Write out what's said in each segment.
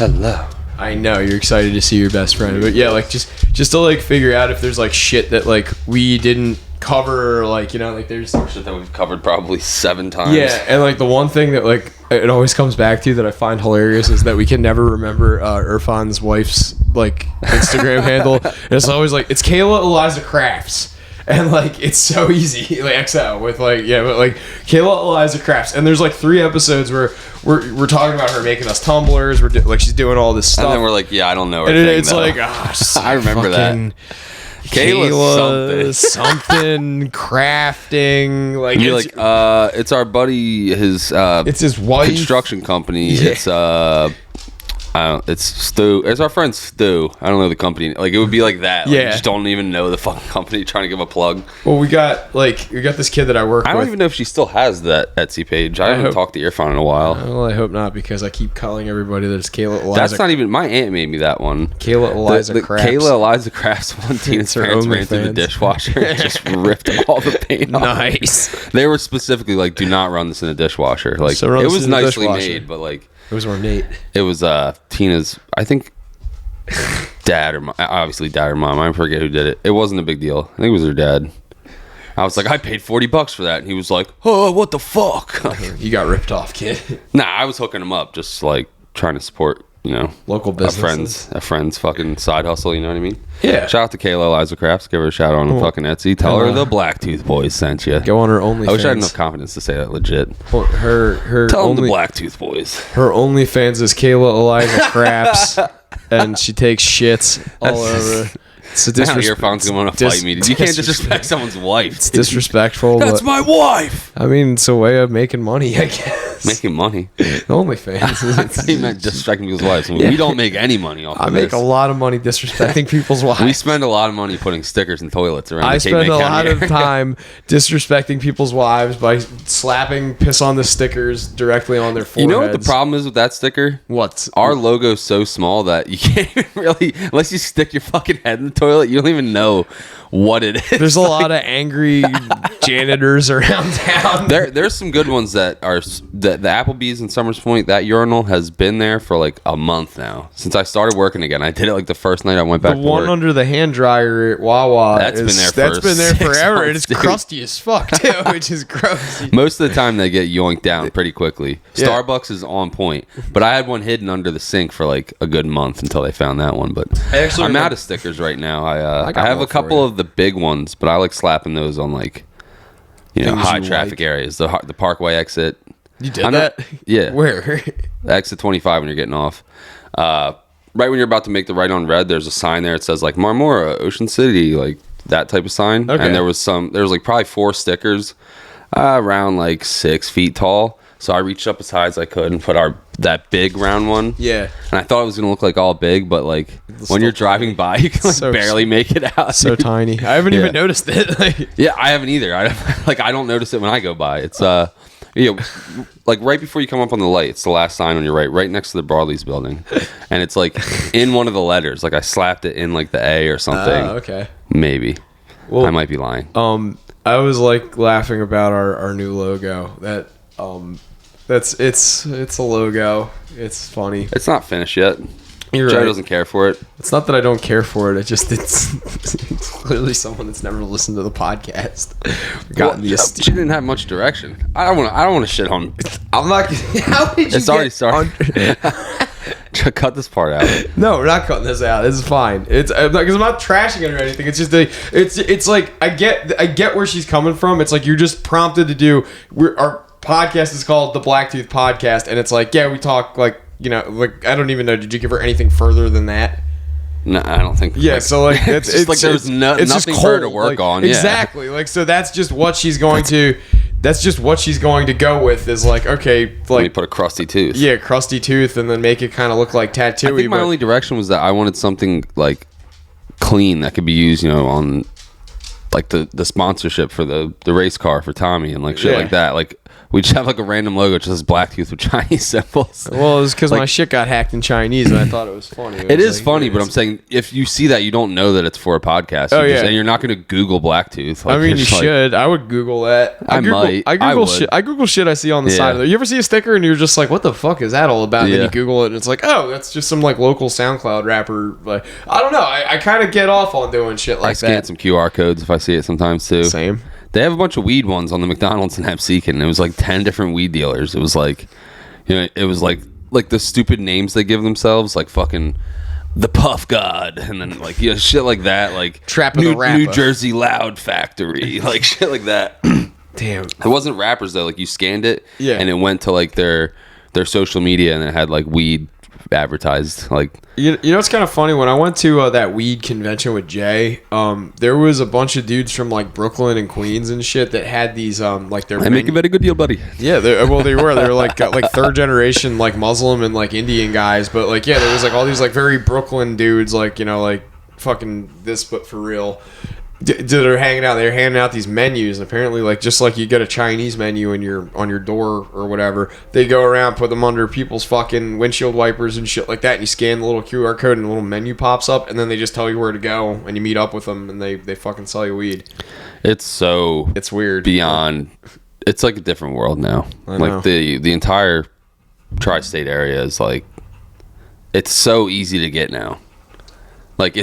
Hello. I know you're excited to see your best friend, but yeah, like just to like figure out if there's like shit that like we didn't cover, or like, you know, like there's shit that we've covered probably 7 times. Yeah, and like the one thing that like it always comes back to that I find hilarious is that we can never remember Irfan's wife's like Instagram handle. And it's always like it's Kayla Eliza Crafts. And like it's so easy, like XL with like but like Kayla Eliza Crafts, and there's like 3 episodes where we're talking about her making us tumblers. Like she's doing all this stuff, and then we're like, yeah, I don't know. And it's like, I remember that. Kayla something crafting. Like you're like, it's our buddy. It's his wife construction company. Yeah. It's Stu. It's our friend Stu. I don't know the company. Like it would be like that. Like, you just don't even know the fucking company. Trying to give a plug. Well, we got this kid that I work with. I don't even know if she still has that Etsy page. I haven't talked to Irfan in a while. Well, I hope not, because I keep calling everybody that it's Kayla Eliza. That's not even my aunt made me that one. Kayla Eliza Crafts. Kayla Eliza Crafts one. Tina's parents ran through the dishwasher and just ripped all the paint off. Nice. They were specifically like, do not run this in a dishwasher. Like so it was nicely made, but like. It was ornate. It was Tina's, I think, dad or obviously dad or mom. I forget who did it. It wasn't a big deal. I think it was her dad. I was like, I paid $40 for that, and he was like, oh, what the fuck? You got ripped off, kid. Nah, I was hooking him up, just like trying to support, you know, local business, a friend's fucking side hustle. You know what I mean? Yeah. Shout out to Kayla Eliza Crafts. Give her a shout out on fucking Etsy. Tell her the Blacktooth Boys sent you. Go on her OnlyFans. I wish I had enough confidence to say that legit. Well, tell them the Blacktooth Boys. Her OnlyFans is Kayla Eliza Crafts, and she takes shits all over. It's a disrespect. Now Irfan's going to fight me. You can't disrespect someone's wife. It's disrespectful. That's my wife. I mean, it's a way of making money, I guess. Making money. OnlyFans. You meant disrespecting people's wives. I mean, we don't make any money off of this. I make a lot of money disrespecting people's wives. We spend a lot of money putting stickers in toilets around. I spend a lot of time disrespecting people's wives by slapping piss on the stickers directly on their foreheads. You know what the problem is with that sticker? What? Our logo's so small that you can't even really, unless you stick your fucking head in the toilet, you don't even know what it is. There's a lot of angry janitors around town. There's some good ones that are the Applebee's in Summers Point. That urinal has been there for like a month now since I started working again. I did it like the first night I went back. The to one work. Under the hand dryer at Wawa. That's been there forever. Months, it's crusty as fuck too, which is gross. Most of the time they get yoinked down pretty quickly. Yeah. Starbucks is on point, but I had one hidden under the sink for like a good month until they found that one. But I'm out of stickers right now. I have a couple of the big ones, but I like slapping those on like, you know, high traffic areas. The Parkway exit. You did that? Yeah. Where? Exit 25 when you're getting off. Right when you're about to make the right on red, there's a sign there. It says like Marmora, Ocean City, like that type of sign. Okay. And there was like probably 4 stickers around like 6 feet tall. So I reached up as high as I could and put that big round one. Yeah. And I thought it was going to look like all big, but like when you're driving by, you can like barely make it out. So tiny. I haven't even noticed it. Yeah, I haven't either. I don't notice it when I go by. It's you know, like right before you come up on the light, it's the last sign on your right next to the Broadleys building. And it's like in one of the letters. Like I slapped it in like the A or something. Oh, okay. Maybe. Well, I might be lying. I was like laughing about our new logo. It's a logo. It's funny. It's not finished yet. Joe doesn't care for it. It's not that I don't care for it. It's clearly someone that's never listened to the podcast. She didn't have much direction. I don't want to shit on. I'm not. How did you? It's already started. Cut this part out. No, we're not cutting this out. This is fine. It's because I'm not trashing it or anything. It's just it's like I get where she's coming from. It's like you're just prompted to do. Our podcast is called the Blacktooth Podcast, and it's like, yeah, we talk like, you know, like I don't even know. Did you give her anything further than that? No, I don't think. Yeah, so like it's like there's nothing for her to work on. Exactly. Like so that's just what she's going to. That's just what she's going to go with. Is like, okay, like let me put a crusty tooth. Yeah, crusty tooth, and then make it kind of look like tattooy. I think my only direction was that I wanted something like clean that could be used, you know, on like the sponsorship for the race car for Tommy and like shit like that. Like we just have like a random logo just says BLACKTOOth with Chinese symbols. Well, it was because like, my shit got hacked in Chinese and I thought it was funny. It is like, funny, but I'm saying if you see that, you don't know that it's for a podcast. And you're not going to Google BLACKTOOth. Like, I mean, you should. I would Google that. I Google shit. I Google shit I see on the side of there. You ever see a sticker and you're just like, what the fuck is that all about? And then you Google it and it's like, oh, that's just some like local SoundCloud rapper. Like, I don't know. I kind of get off on doing shit like that. I scan some QR codes if I see it sometimes too. Same. They have a bunch of weed ones on the McDonald's in Hepseekin, and it was like 10 different weed dealers. It was like, it was like the stupid names they give themselves, like fucking the Puff God, and then like shit like that, like Trapping the Rapper, New Jersey Loud Factory, like shit like that. Damn, it wasn't rappers though. Like you scanned it, and it went to like their social media, and it had like weed advertised. Like you know it's kind of funny, when I went to that weed convention with Jay, there was a bunch of dudes from like Brooklyn and Queens and shit that had these like their make a very good deal, buddy. Yeah, they were like third generation like Muslim and like Indian guys, but like there was like all these like very Brooklyn dudes, like like fucking this but for real. They're hanging out. They're handing out these menus, and apparently, like just like you get a Chinese menu on your door or whatever, they go around, put them under people's fucking windshield wipers and shit like that. And you scan the little QR code, and the little menu pops up, and then they just tell you where to go, and you meet up with them, and they fucking sell you weed. It's weird. Beyond, it's like a different world now. Like the entire tri-state area is like, it's so easy to get now. Like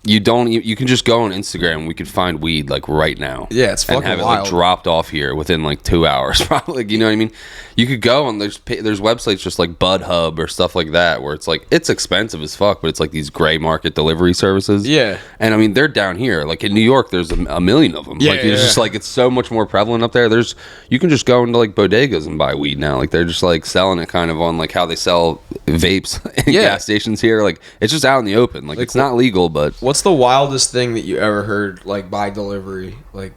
you can just go on Instagram and we could find weed like right now. Yeah, it's fucking wild. And have wild. It like dropped off here within like 2 hours probably. Like, you know what I mean? You could go and there's websites just like Bud Hub or stuff like that where it's like, it's expensive as fuck, but it's like these gray market delivery services. Yeah. And I mean, they're down here. Like in New York, there's a million of them. Yeah, like it's just like, it's so much more prevalent up there. You can just go into like bodegas and buy weed now. Like they're just like selling it kind of on like how they sell vapes in gas stations here. Like it's just out in the open. Like it's not legal, but what's the wildest thing that you ever heard like by delivery? Like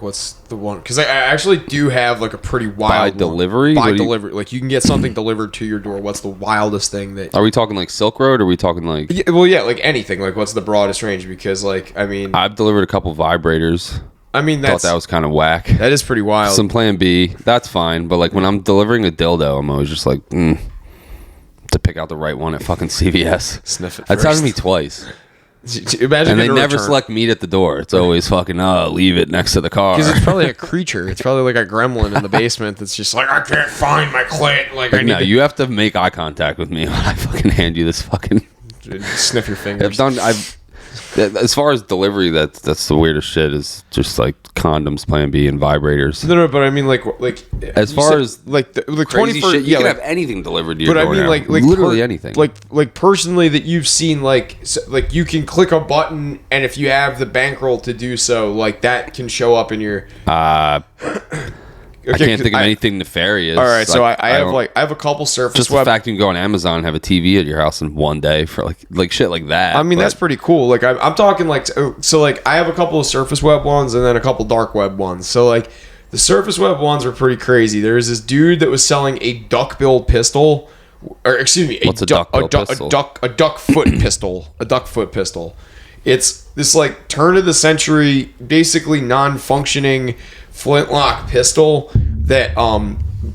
what's the one? Because I actually do have like a pretty wild delivery. By delivery, like you can get something delivered to your door. What's the wildest thing that? Are we talking like Silk Road? Or are we talking like? Yeah, well, yeah, like anything. Like what's the broadest range? Because like I mean, I've delivered a couple vibrators. I mean, thought that was kind of whack. That is pretty wild. Some Plan B, that's fine. But like when I'm delivering a dildo, I'm always just like to pick out the right one at fucking CVS. Sniff it. That's happened to me twice. Imagine, and they never select meat at the door. It's always fucking leave it next to the car. Because it's probably a creature. It's probably like a gremlin in the basement that's just like, I can't find my clit. Like I need you have to make eye contact with me when I fucking hand you this fucking. Sniff your fingers. As far as delivery, that's the weirdest shit. Is just like condoms, Plan B, and vibrators. No, but I mean like as far as like the 21st, shit, you can have anything delivered to your door. But I mean like literally anything. Like personally, that you've seen like you can click a button, and if you have the bankroll to do so, like that can show up in your. I can't think of anything nefarious. All right, so I have a couple Surface just Web. The fact you can go on Amazon and have a TV at your house in one day for like shit like that. I mean, that's pretty cool. Like I'm talking like so like I have a couple of Surface Web ones and then a couple dark web ones. So like the Surface Web ones are pretty crazy. There's this dude that was selling a duck-billed pistol, or excuse me, a duck foot pistol, a duck foot pistol. It's this like turn of the century, basically non-functioning flintlock pistol that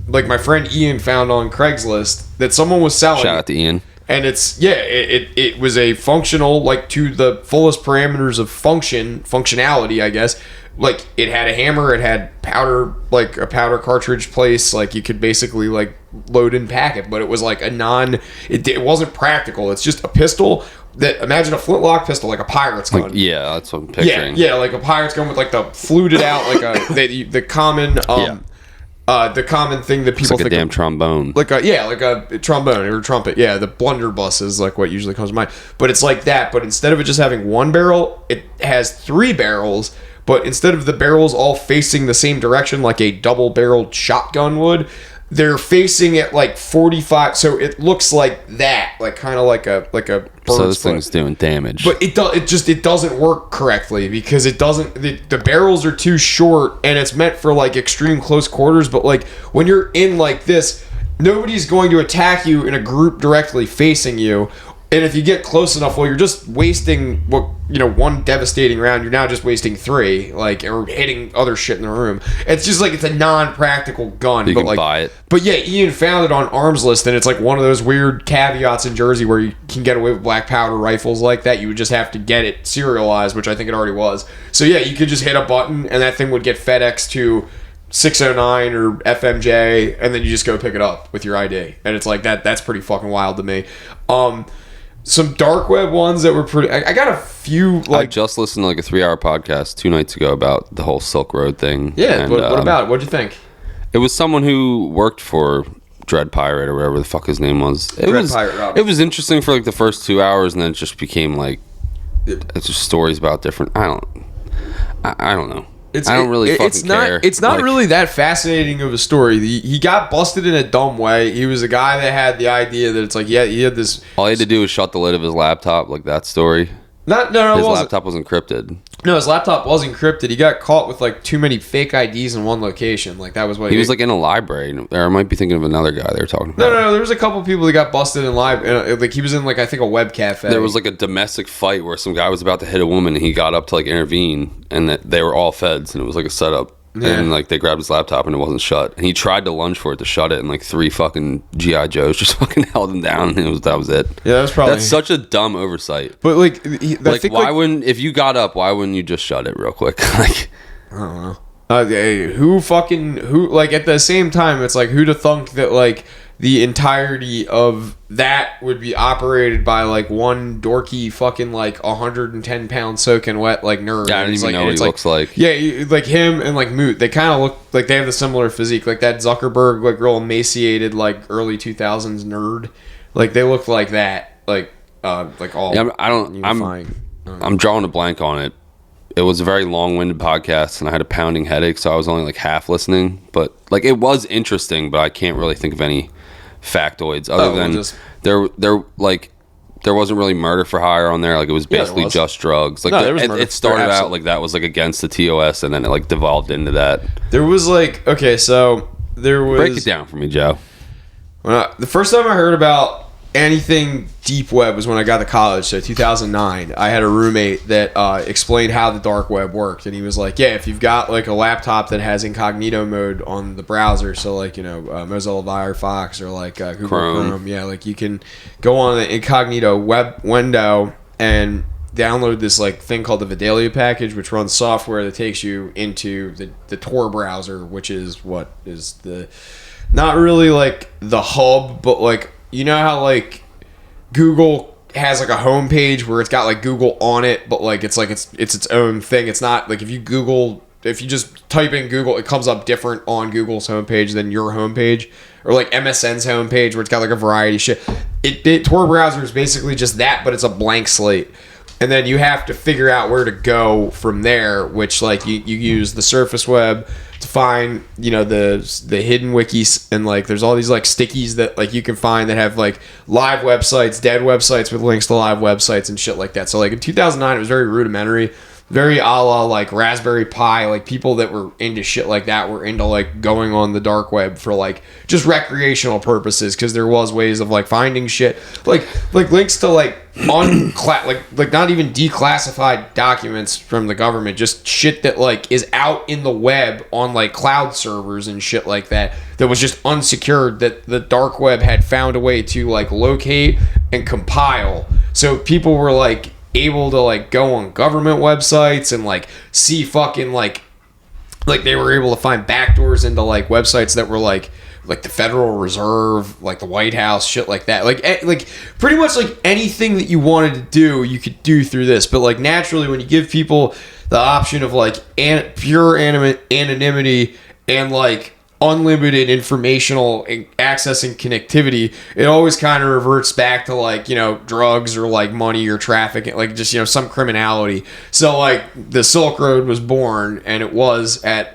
like my friend Ian found on Craigslist that someone was selling. Shout out to Ian. And it was a functional, like to the fullest parameters of functionality, I guess. Like it had a hammer, it had powder, like a powder cartridge place, like you could basically like load and pack it, but it was like it wasn't practical. It's just a pistol that, imagine a flintlock pistol, like a pirate's gun. Like, yeah, that's what I'm picturing. Yeah, like a pirate's gun with like the fluted out, like the common the common thing that people think a damn trombone. Like a trombone or a trumpet. Yeah, the blunderbuss is like what usually comes to mind. But it's like that, but instead of it just having one barrel, it has 3 barrels. But instead of the barrels all facing the same direction like a double-barreled shotgun would, they're facing it like 45, so it looks like that, like kind of like a bird's so this foot. Thing's doing damage. But it doesn't work correctly because the barrels are too short, and it's meant for like extreme close quarters. But like when you're in like this, nobody's going to attack you in a group directly facing you. And if you get close enough, well, you're just wasting one devastating round. You're now just wasting 3, like, or hitting other shit in the room. It's just like it's a non-practical gun. You but can like, buy it. But yeah, Ian found it on Arms List, and it's like one of those weird caveats in Jersey where you can get away with black powder rifles like that. You would just have to get it serialized, which I think it already was. So yeah, you could just hit a button, and that thing would get FedEx to 609 or FMJ, and then you just go pick it up with your ID. And it's like that's pretty fucking wild to me. Some dark web ones that were pretty... I got a few, like... I just listened to, like, a 3-hour podcast 2 nights ago about the whole Silk Road thing. Yeah, and, what about it? What'd you think? It was someone who worked for Dread Pirate or whatever the fuck his name was. It was interesting for, like, the first 2 hours, and then it just became, like... It's just stories about different... I don't know. I don't really fucking care. It's not really that fascinating of a story. He got busted in a dumb way. He was a guy that had the idea that it's like, yeah, he had this... All he had to do was shut the lid of his laptop, like that story. His laptop was encrypted. No, his laptop was encrypted. He got caught with like too many fake IDs in one location. Like that was what he was like in a library. Or I might be thinking of another guy they were talking about. No. There was a couple people that got busted in live. Like he was in like I think a web cafe. There was like a domestic fight where some guy was about to hit a woman and he got up to like intervene, and that they were all feds and it was like a setup. Yeah. And like they grabbed his laptop and it wasn't shut, and he tried to lunge for it to shut it, and like 3 fucking GI Joes just fucking held him down, and that was it. Yeah, that's such a dumb oversight. But like, wouldn't, if you got up, why wouldn't you just shut it real quick? Like, I don't know. Who like at the same time, it's like who'd have thunk that like the entirety of that would be operated by like one dorky fucking like 110-pound soaking wet like nerd. Yeah, I don't even know what he looks like. Yeah, like him and like Moot, they kind of look like they have the similar physique, like that Zuckerberg like real emaciated like early 2000s nerd. Like they look like that, like all. Yeah, I'm drawing a blank on it. It was a very long-winded podcast, and I had a pounding headache, so I was only like half listening. But like it was interesting, but I can't really think of any factoids other than there wasn't really murder for hire on there. Like it was basically just drugs. Like it started out like that was like against the TOS, and then it like devolved into that. There was like break it down for me, Joe. The first time I heard about anything deep web was when I got to college, so 2009. I had a roommate that explained how the dark web worked, and he was like, yeah, if you've got like a laptop that has incognito mode on the browser, so like Mozilla Firefox or like Google Chrome, yeah, like you can go on the incognito web window and download this like thing called the Vidalia package, which runs software that takes you into the Tor browser, which is what is the not really like the hub, but like you know how like Google has like a homepage where it's got like Google on it, but like it's its own thing. It's not like if you just type in Google, it comes up different on Google's homepage than your homepage, or like MSN's homepage where it's got like a variety of shit. Tor browser is basically just that, but it's a blank slate. And then you have to figure out where to go from there, which like you use the surface web to find, the hidden wikis, and like there's all these like stickies that like you can find that have like live websites, dead websites with links to live websites and shit like that. So like in 2009 it was very rudimentary, very a la like Raspberry Pi. Like people that were into shit like that were into like going on the dark web for like just recreational purposes, because there was ways of like finding shit like links to like like not even declassified documents from the government, just shit that like is out in the web on like cloud servers and shit like that was just unsecured, that the dark web had found a way to like locate and compile. So people were like able to like go on government websites and like see fucking like they were able to find backdoors into like websites that were like the Federal Reserve, like the White House, shit like that. Like pretty much like anything that you wanted to do, you could do through this. But like naturally, when you give people the option of like pure anonymity and like unlimited informational access and connectivity, it always kind of reverts back to like drugs or like money or trafficking, like just some criminality. So like the Silk Road was born, and it was at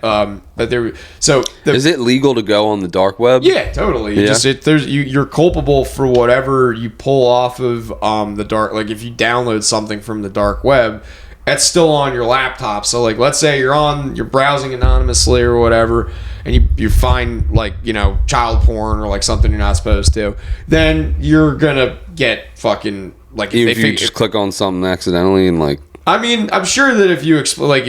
is it legal to go on the dark web? Yeah, totally. You're culpable for whatever you pull off of the dark. Like if you download something from the dark web, that's still on your laptop. So like let's say you're browsing anonymously or whatever, and you find like child porn or like something you're not supposed to, then you're gonna get fucking like even if you just click on something accidentally and like. I mean, I'm sure that if you're like,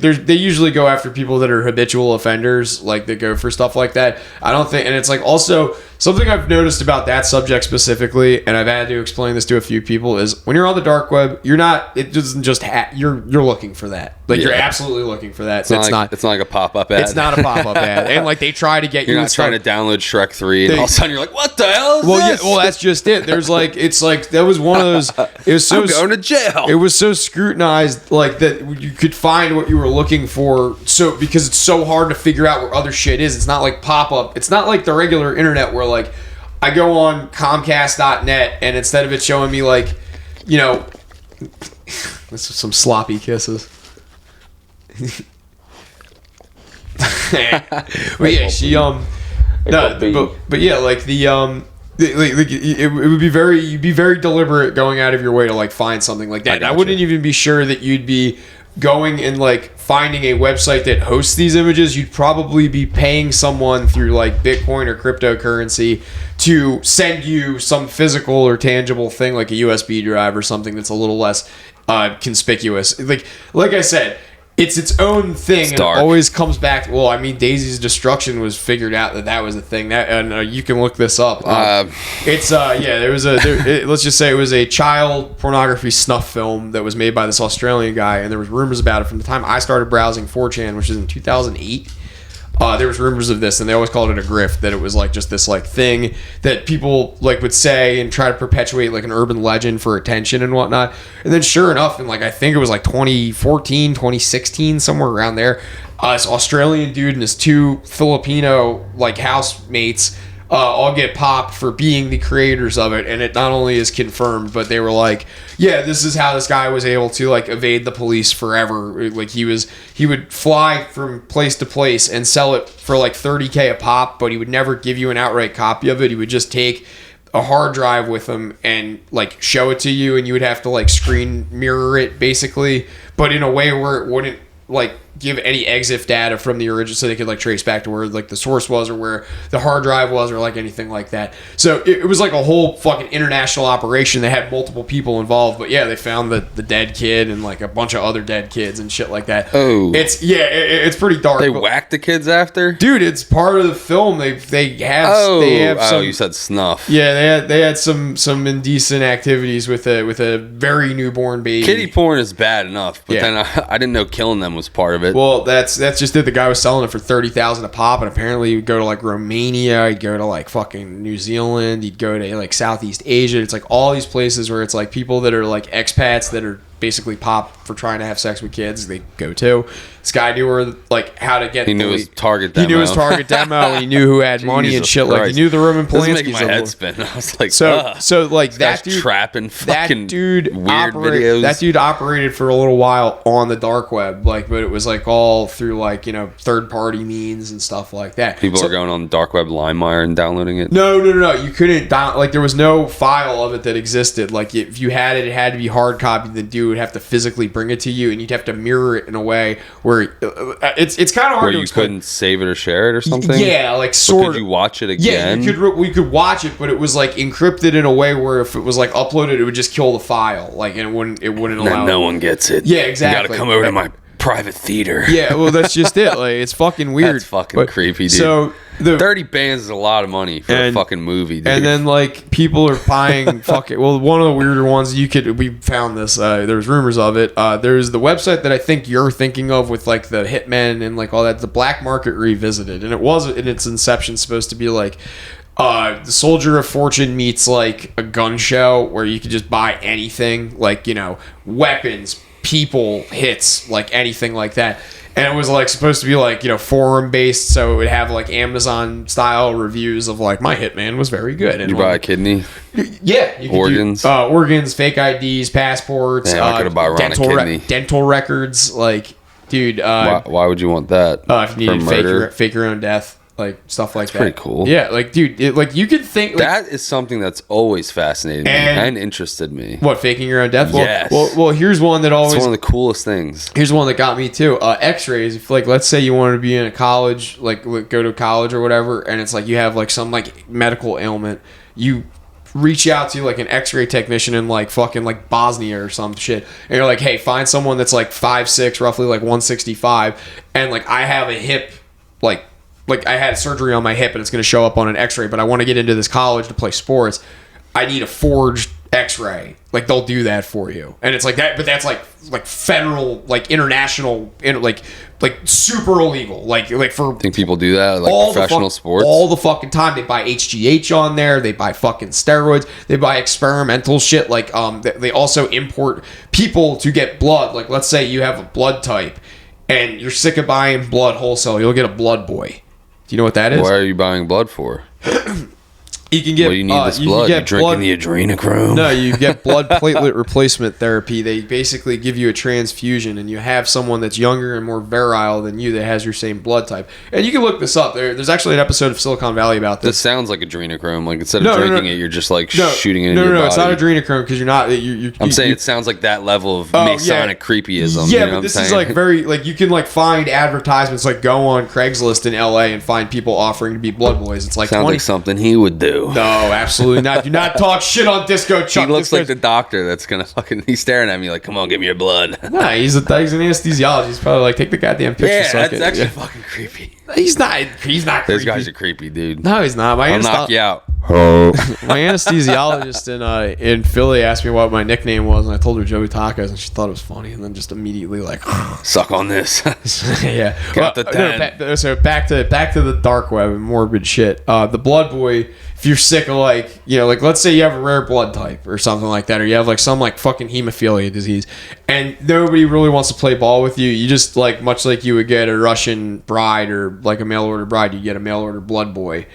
they usually go after people that are habitual offenders, like they go for stuff like that. I don't think, and it's like also something I've noticed about that subject specifically, and I've had to explain this to a few people, is when you're on the dark web, you're not. It doesn't just you're looking for that. Like you're absolutely looking for that. It's not like a pop-up ad. It's not a pop-up ad, and like they try to get you're not trying to download Shrek 3, and all of a sudden you're like, what the hell is this? Yeah, well, that's just it. There's like it's like that was one of those. It was so I'm going to jail. It was so scrutinized, like that you could find what you were looking for. So because it's so hard to figure out where other shit is. It's not like pop-up. It's not like the regular internet where like I go on Comcast.net and instead of it showing me like, you know, this is some sloppy kisses. But yeah, she no, but yeah, like it would be you'd be very deliberate going out of your way to like find something like that. I wouldn't even be sure that you'd be going and like finding a website that hosts these images. You'd probably be paying someone through like Bitcoin or cryptocurrency to send you some physical or tangible thing like a USB drive or something that's a little less conspicuous. Like I said, it's its own thing, and it always comes back. Well, I mean, Daisy's Destruction was figured out that was a thing. That and you can look this up. It's there was let's just say it was a child pornography snuff film that was made by this Australian guy, and there was rumors about it from the time I started browsing 4chan, which is in 2008. There was rumors of this, and they always called it a grift, that it was like just this like thing that people like would say and try to perpetuate like an urban legend for attention and whatnot. And then sure enough, in like I think it was like 2014, 2016, somewhere around there, this Australian dude and his two Filipino like housemates all get popped for being the creators of it. And it not only is confirmed, but they were like, yeah, this is how this guy was able to like evade the police forever. Like he would fly from place to place and sell it for like $30K a pop, but he would never give you an outright copy of it. He would just take a hard drive with him and like show it to you, and you would have to like screen mirror it basically, but in a way where it wouldn't like give any EXIF data from the original, so they could like trace back to where like the source was or where the hard drive was or like anything like that. So it was like a whole fucking international operation. They had multiple people involved, but yeah, they found the dead kid and like a bunch of other dead kids and shit like that. Oh, it's pretty dark. They whacked the kids after, dude. It's part of the film. They have some, you said snuff. Yeah, they had some indecent activities with a very newborn baby. Kiddie porn is bad enough, but then I didn't know killing them was part of it. Well, that's just it. The guy was selling it for $30,000 a pop, and apparently he'd go to like Romania, he'd go to like fucking New Zealand, he'd go to like Southeast Asia. It's like all these places where it's like people that are like expats that are basically pop for trying to have sex with kids. They go to. This guy knew where like how to get. He knew his target demo. He knew his target demo, and he knew who had money and shit. Like he knew the Roman Polanski's. This is making my head spin. I was like, so like that dude trapping fucking weird videos. That dude operated for a little while on the dark web, like, but it was like all through like third party means and stuff like that. People are going on the dark web LimeWire and downloading it. No. You couldn't like there was no file of it that existed. Like if you had it, it had to be hard copied. The dude would have to physically bring it to you, and you'd have to mirror it in a way where it's kind of hard where to you explain. Couldn't save it or share it or something. Yeah, like sort of. Could you watch it again? Yeah, we could watch it, but it was like encrypted in a way where if it was like uploaded, it would just kill the file. Like, and it wouldn't allow. No one gets it. Yeah, exactly. You got to come over to my private theater. Yeah, well, that's just it. Like, it's fucking weird. That's fucking creepy, dude. So 30 bands is a lot of money for a fucking movie, dude. And then like people are buying fucking. Well, one of the weirder ones we found this. There's rumors of it. There's the website that I think you're thinking of with like the hitmen and like all that. The Black Market Revisited, and it was in its inception supposed to be like. The Soldier of Fortune meets like a gun show where you could just buy anything, like weapons, people, hits, like anything like that. And it was like supposed to be like forum based, so it would have like Amazon style reviews of like my hitman was very good. And you buy a kidney? Yeah, you organs, organs, fake IDs, passports. Damn, I could buy Ron a kidney. Dental records, like dude. Why would you want that? If you need to fake your own death. Like stuff like that. Pretty cool. Yeah, like dude, like you could think like, that is something that's always fascinated me and interested me. What, faking your own death? Yes. Well, here's one that always. It's one of the coolest things. Here's one that got me too. X-rays. If like let's say you wanted to be in a college, like go to college or whatever, and it's like you have like some like medical ailment, you reach out to like an x-ray technician in like fucking like Bosnia or some shit, and you're like, hey, find someone that's like 5'6", roughly like 165, and like I have a hip, like I had surgery on my hip and it's going to show up on an x-ray, but I want to get into this college to play sports, I need a forged x-ray. Like they'll do that for you, and it's like that, but that's like federal, like international, like super illegal. Like for I think people do that like professional sports all the fucking time. They buy HGH on there. They buy fucking steroids. They buy experimental shit. Like they also import people to get blood. Like let's say you have a blood type and you're sick of buying blood wholesale. You'll get a blood boy. Do you know what that is? Why are you buying blood for? You can get. What do you need this blood? You drinking the adrenochrome? No, you get blood platelet replacement therapy. They basically give you a transfusion, and you have someone that's younger and more virile than you that has your same blood type. And you can look this up. There's actually an episode of Silicon Valley about this. This sounds like adrenochrome. Like instead of drinking it, you're just like shooting it in your body. No, it's not adrenochrome because you're not. I'm saying it sounds like that level of Masonic creepyism. Yeah, you know but this is like very like you can like find advertisements, like go on Craigslist in LA and find people offering to be blood boys. It's like sounds like something he would do. No, absolutely not. Do not talk shit on Disco Chuck. He looks like the doctor that's gonna fucking. He's staring at me like, "Come on, give me your blood." Nah, he's an anesthesiologist. He's probably like, take the goddamn picture. Yeah, that's actually fucking creepy. He's not creepy. Those guys are creepy, dude. No, he's not. I'll knock you out. My anesthesiologist in Philly asked me what my nickname was, and I told her Joey Tacos, and she thought it was funny, and then just immediately like, suck on this. Yeah. Count to 10. So back to the dark web and morbid shit. The blood boy. If you're sick of like, you know, like let's say you have a rare blood type or something like that, or you have like some like fucking hemophilia disease, and nobody really wants to play ball with you, you just like, much like you would get a Russian bride or like a mail order bride, you get a mail order blood boy,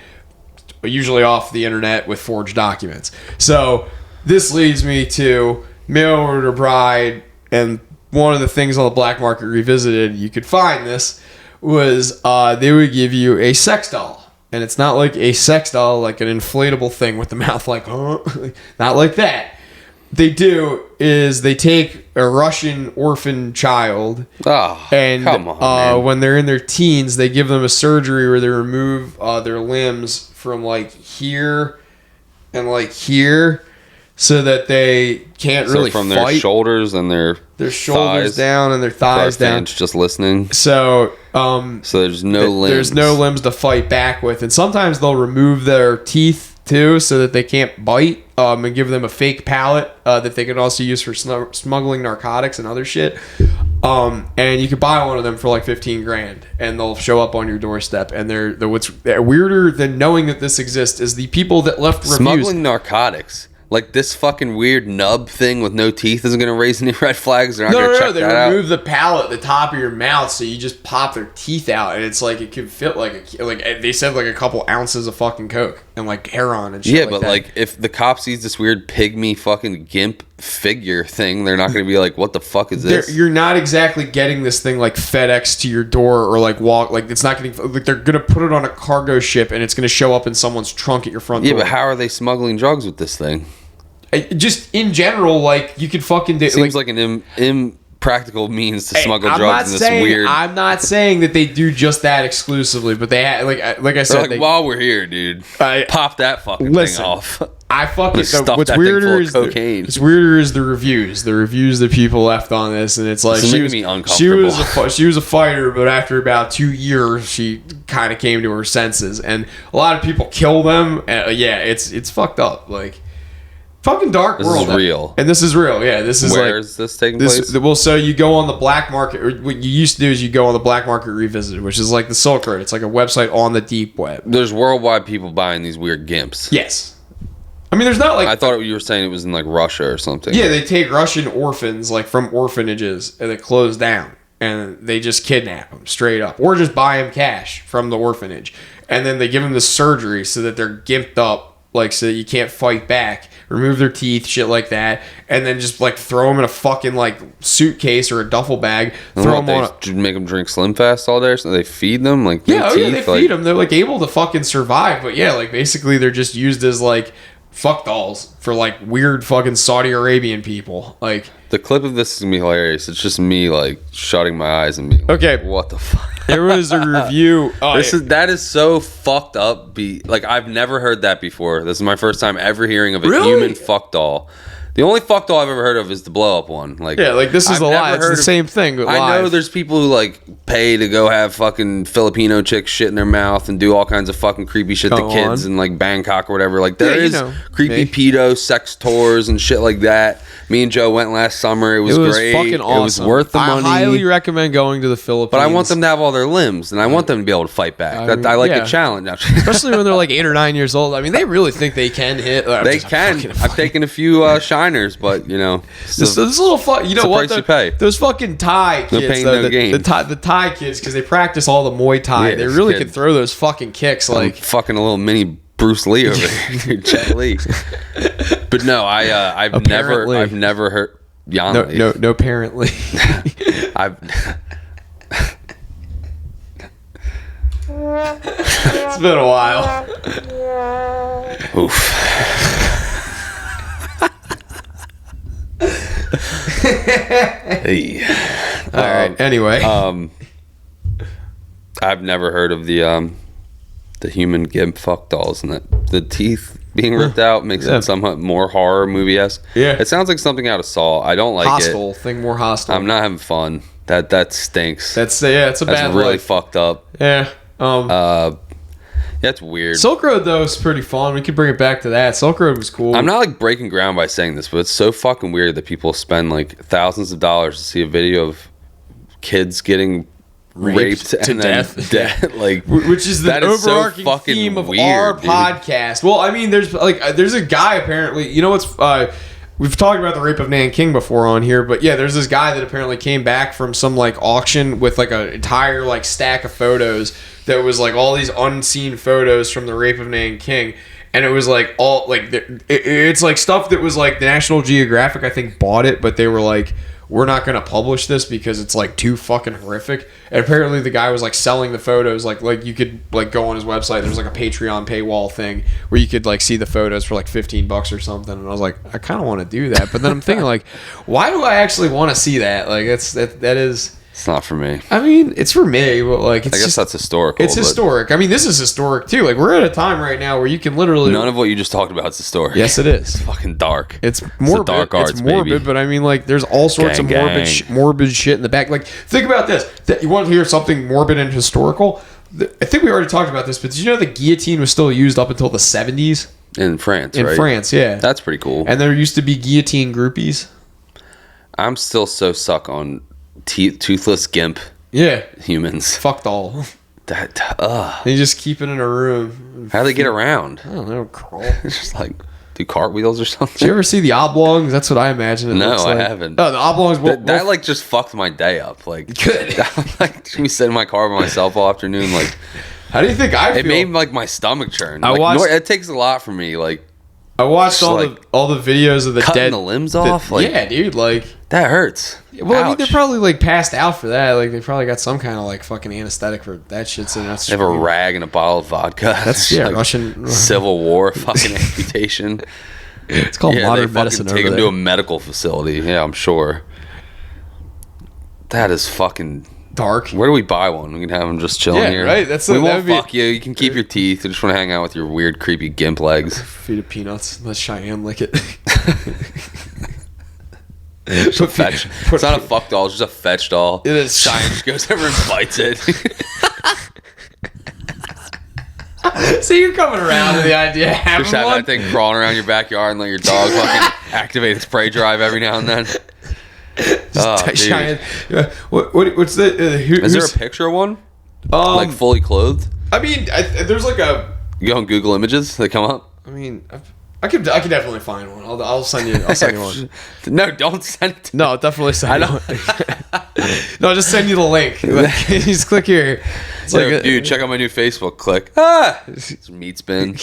usually off the internet with forged documents. So this leads me to mail order bride, and one of the things on the black market revisited you could find this was they would give you a sex doll. And it's not like a sex doll, like an inflatable thing with the mouth like, huh? Not like that. They do is they take a Russian orphan child, and come on, when they're in their teens, they give them a surgery where they remove their limbs from like here and like here, so that they can't really from fight. Their shoulders and their shoulders thighs down and their thighs down. Just listening. So there's no limbs. There's no limbs to fight back with, and sometimes they'll remove their teeth too, so that they can't bite, and give them a fake palate that they can also use for smuggling narcotics and other shit. And you could buy one of them for like $15,000, and they'll show up on your doorstep. And they're what's weirder than knowing that this exists is the people that left reviews. Smuggling narcotics. Like this fucking weird nub thing with no teeth isn't going to raise any red flags. They're not going to check that out. They remove the palate, the top of your mouth, so you just pop their teeth out, and it's like it could fit like they said like a couple ounces of fucking coke and like heroin and shit. Yeah, but like if the cop sees this weird pygmy fucking gimp figure thing, they're not going to be like, "What the fuck is this?" You're not exactly getting this thing like FedEx to your door or like walk. Like it's not getting like they're going to put it on a cargo ship and it's going to show up in someone's trunk at your front door. Yeah, but how are they smuggling drugs with this thing? Just in general, like you could fucking do. Seems like an impractical means to smuggle drugs in this weird. I'm not saying that they do just that exclusively, but they like I said. Like, while we're here, dude, pop that fucking thing off. I fucking what's weirder is cocaine. What's weirder is the reviews. The reviews that people left on this, and it's like she was a fighter, but after about 2 years, she kind of came to her senses, and a lot of people kill them. It's fucked up, like. Fucking dark world. This is real. And this is real. Yeah, this is Where is this taking place? Well, so you go on the black market. Or what you used to do is you go on the black market revisited, which is like the Silk Road. It's like a website on the deep web. There's worldwide people buying these weird gimps. Yes. I mean, there's not like... I thought you were saying it was in like Russia or something. Yeah, they take Russian orphans like from orphanages and they close down. And they just kidnap them straight up. Or just buy them cash from the orphanage. And then they give them the surgery so that they're gimped up. Like, so that you can't fight back, remove their teeth, shit like that, and then just, like, throw them in a fucking, like, suitcase or a duffel bag, throw them on make them drink Slim Fast all day, so they feed them, like, yeah, they feed them. They're, like, able to fucking survive, but, yeah, like, basically they're just used as, like, fuck dolls for like weird fucking Saudi Arabian people. Like the clip of this is gonna be hilarious. It's just me like shutting my eyes and being like, okay, what the fuck? There was a review. That is so fucked up. Like I've never heard that before. This is my first time ever hearing of a human fuck doll. The only fuck doll I've ever heard of is the blow up one. Like this is the lie. It's the same thing. But I know there's people who like pay to go have fucking Filipino chicks shit in their mouth and do all kinds of fucking creepy shit to kids in like Bangkok or whatever. Like there is creepy pedo sex tours and shit like that. Me and Joe went last summer. It was great. Fucking awesome. It was worth the money. I highly recommend going to the Philippines. But I want them to have all their limbs, and I want them to be able to fight back. I like a challenge. Especially when they're like 8 or 9 years old. I mean, they really think they can hit. They can. I've taken a few shiners, but you know, this little fuck. You know what? Those fucking Thai kids. No pain, no gain. The Thai kids, because they practice all the Muay Thai. Yeah, they really can throw those fucking kicks. Like fucking a little mini Bruce Lee over there, Jet Li. But no, I've never heard. No, apparently. It's been a while. Oof. Hey. All right. Anyway, I've never heard of the human gimp fuck dolls, and that the teeth being ripped out makes it somewhat more horror movie-esque. Yeah. It sounds like something out of Saw. I don't like hostile. it. Thing more hostile. I'm not having fun. That stinks. It's a bad That's really fucked up. Yeah. That's weird. Silk Road though is pretty fun. We could bring it back to that. Silk Road was cool. I'm not like breaking ground by saying this, but it's so fucking weird that people spend like thousands of dollars to see a video of kids getting raped to and death. Like, which is the overarching so theme of weird, our dude. podcast. Well, I mean, there's a guy apparently. You know what's we've talked about the rape of Nanking before on here, but yeah, there's this guy that apparently came back from some like auction with like an entire like stack of photos that was like all these unseen photos from the rape of Nanking. And it was like all like it's like stuff that was like the National Geographic I think bought it, but they were like, we're not going to publish this because it's like too fucking horrific. And apparently the guy was like selling the photos, like you could like go on his website. There's like a Patreon paywall thing where you could like see the photos for like $15 or something. And I was like, I kind of want to do that, but then I'm thinking like, why do I actually want to see that? Like that is. It's not for me. I mean, it's for me, but like it's I guess that's historical. It's historic. I mean, this is historic too. Like we're at a time right now where you can literally none of what you just talked about is historic. Yes, it is. It's fucking dark. It's morbid. Dark arts, it's morbid, baby. but I mean, like there's all sorts of morbid shit in the back. Like think about this. You want to hear something morbid and historical? I think we already talked about this, but did you know the guillotine was still used up until the 70s in France? In right? France, yeah. That's pretty cool. And there used to be guillotine groupies. I'm still so stuck on toothless gimp. Yeah, humans. Fucked all. That. They just keep it in a room. How do they get around? I don't know. Crawl. It's just like do cartwheels or something. Did you ever see the oblongs? That's what I imagine it looks like. I haven't. Oh, the oblongs. That like just fucked my day up. Like good. Like me sitting in my car by myself all afternoon. Like, how do you think I feel? It made like my stomach churn. It takes a lot for me. Like. I watched all the videos of the cutting dead the limbs off. Like, yeah, dude, like that hurts. Well, ouch. I mean, they're probably like passed out for that. Like they probably got some kind of like fucking anesthetic for that shit. So that's they have a rag and a bottle of vodka. That's like Russian Civil War fucking amputation. It's called modern medicine. Take them to a medical facility. Yeah, I'm sure. That is fucking dark. Where do we buy one? We can have them just chilling here. Right. We won't fuck you. You can keep your teeth. We just want to hang out with your weird, creepy gimp legs. Feed of peanuts. Let Cheyenne lick it. It's not a fuck doll. It's just a fetch doll. It is. Cheyenne just goes over and bites it. So you're coming around to the idea of having just have that thing crawling around your backyard and let your dog fucking activate its prey drive every now and then. Cheyenne. What's the? Is there a picture of one? Like fully clothed? I mean, there's like a. You go on Google Images, they come up. I mean, I could definitely find one. I'll send you. I'll send you one. No, don't send it. No, definitely send you one. No, just send you the link. Like, just click here. It's dude, check out my new Facebook. Click. It's meat spin.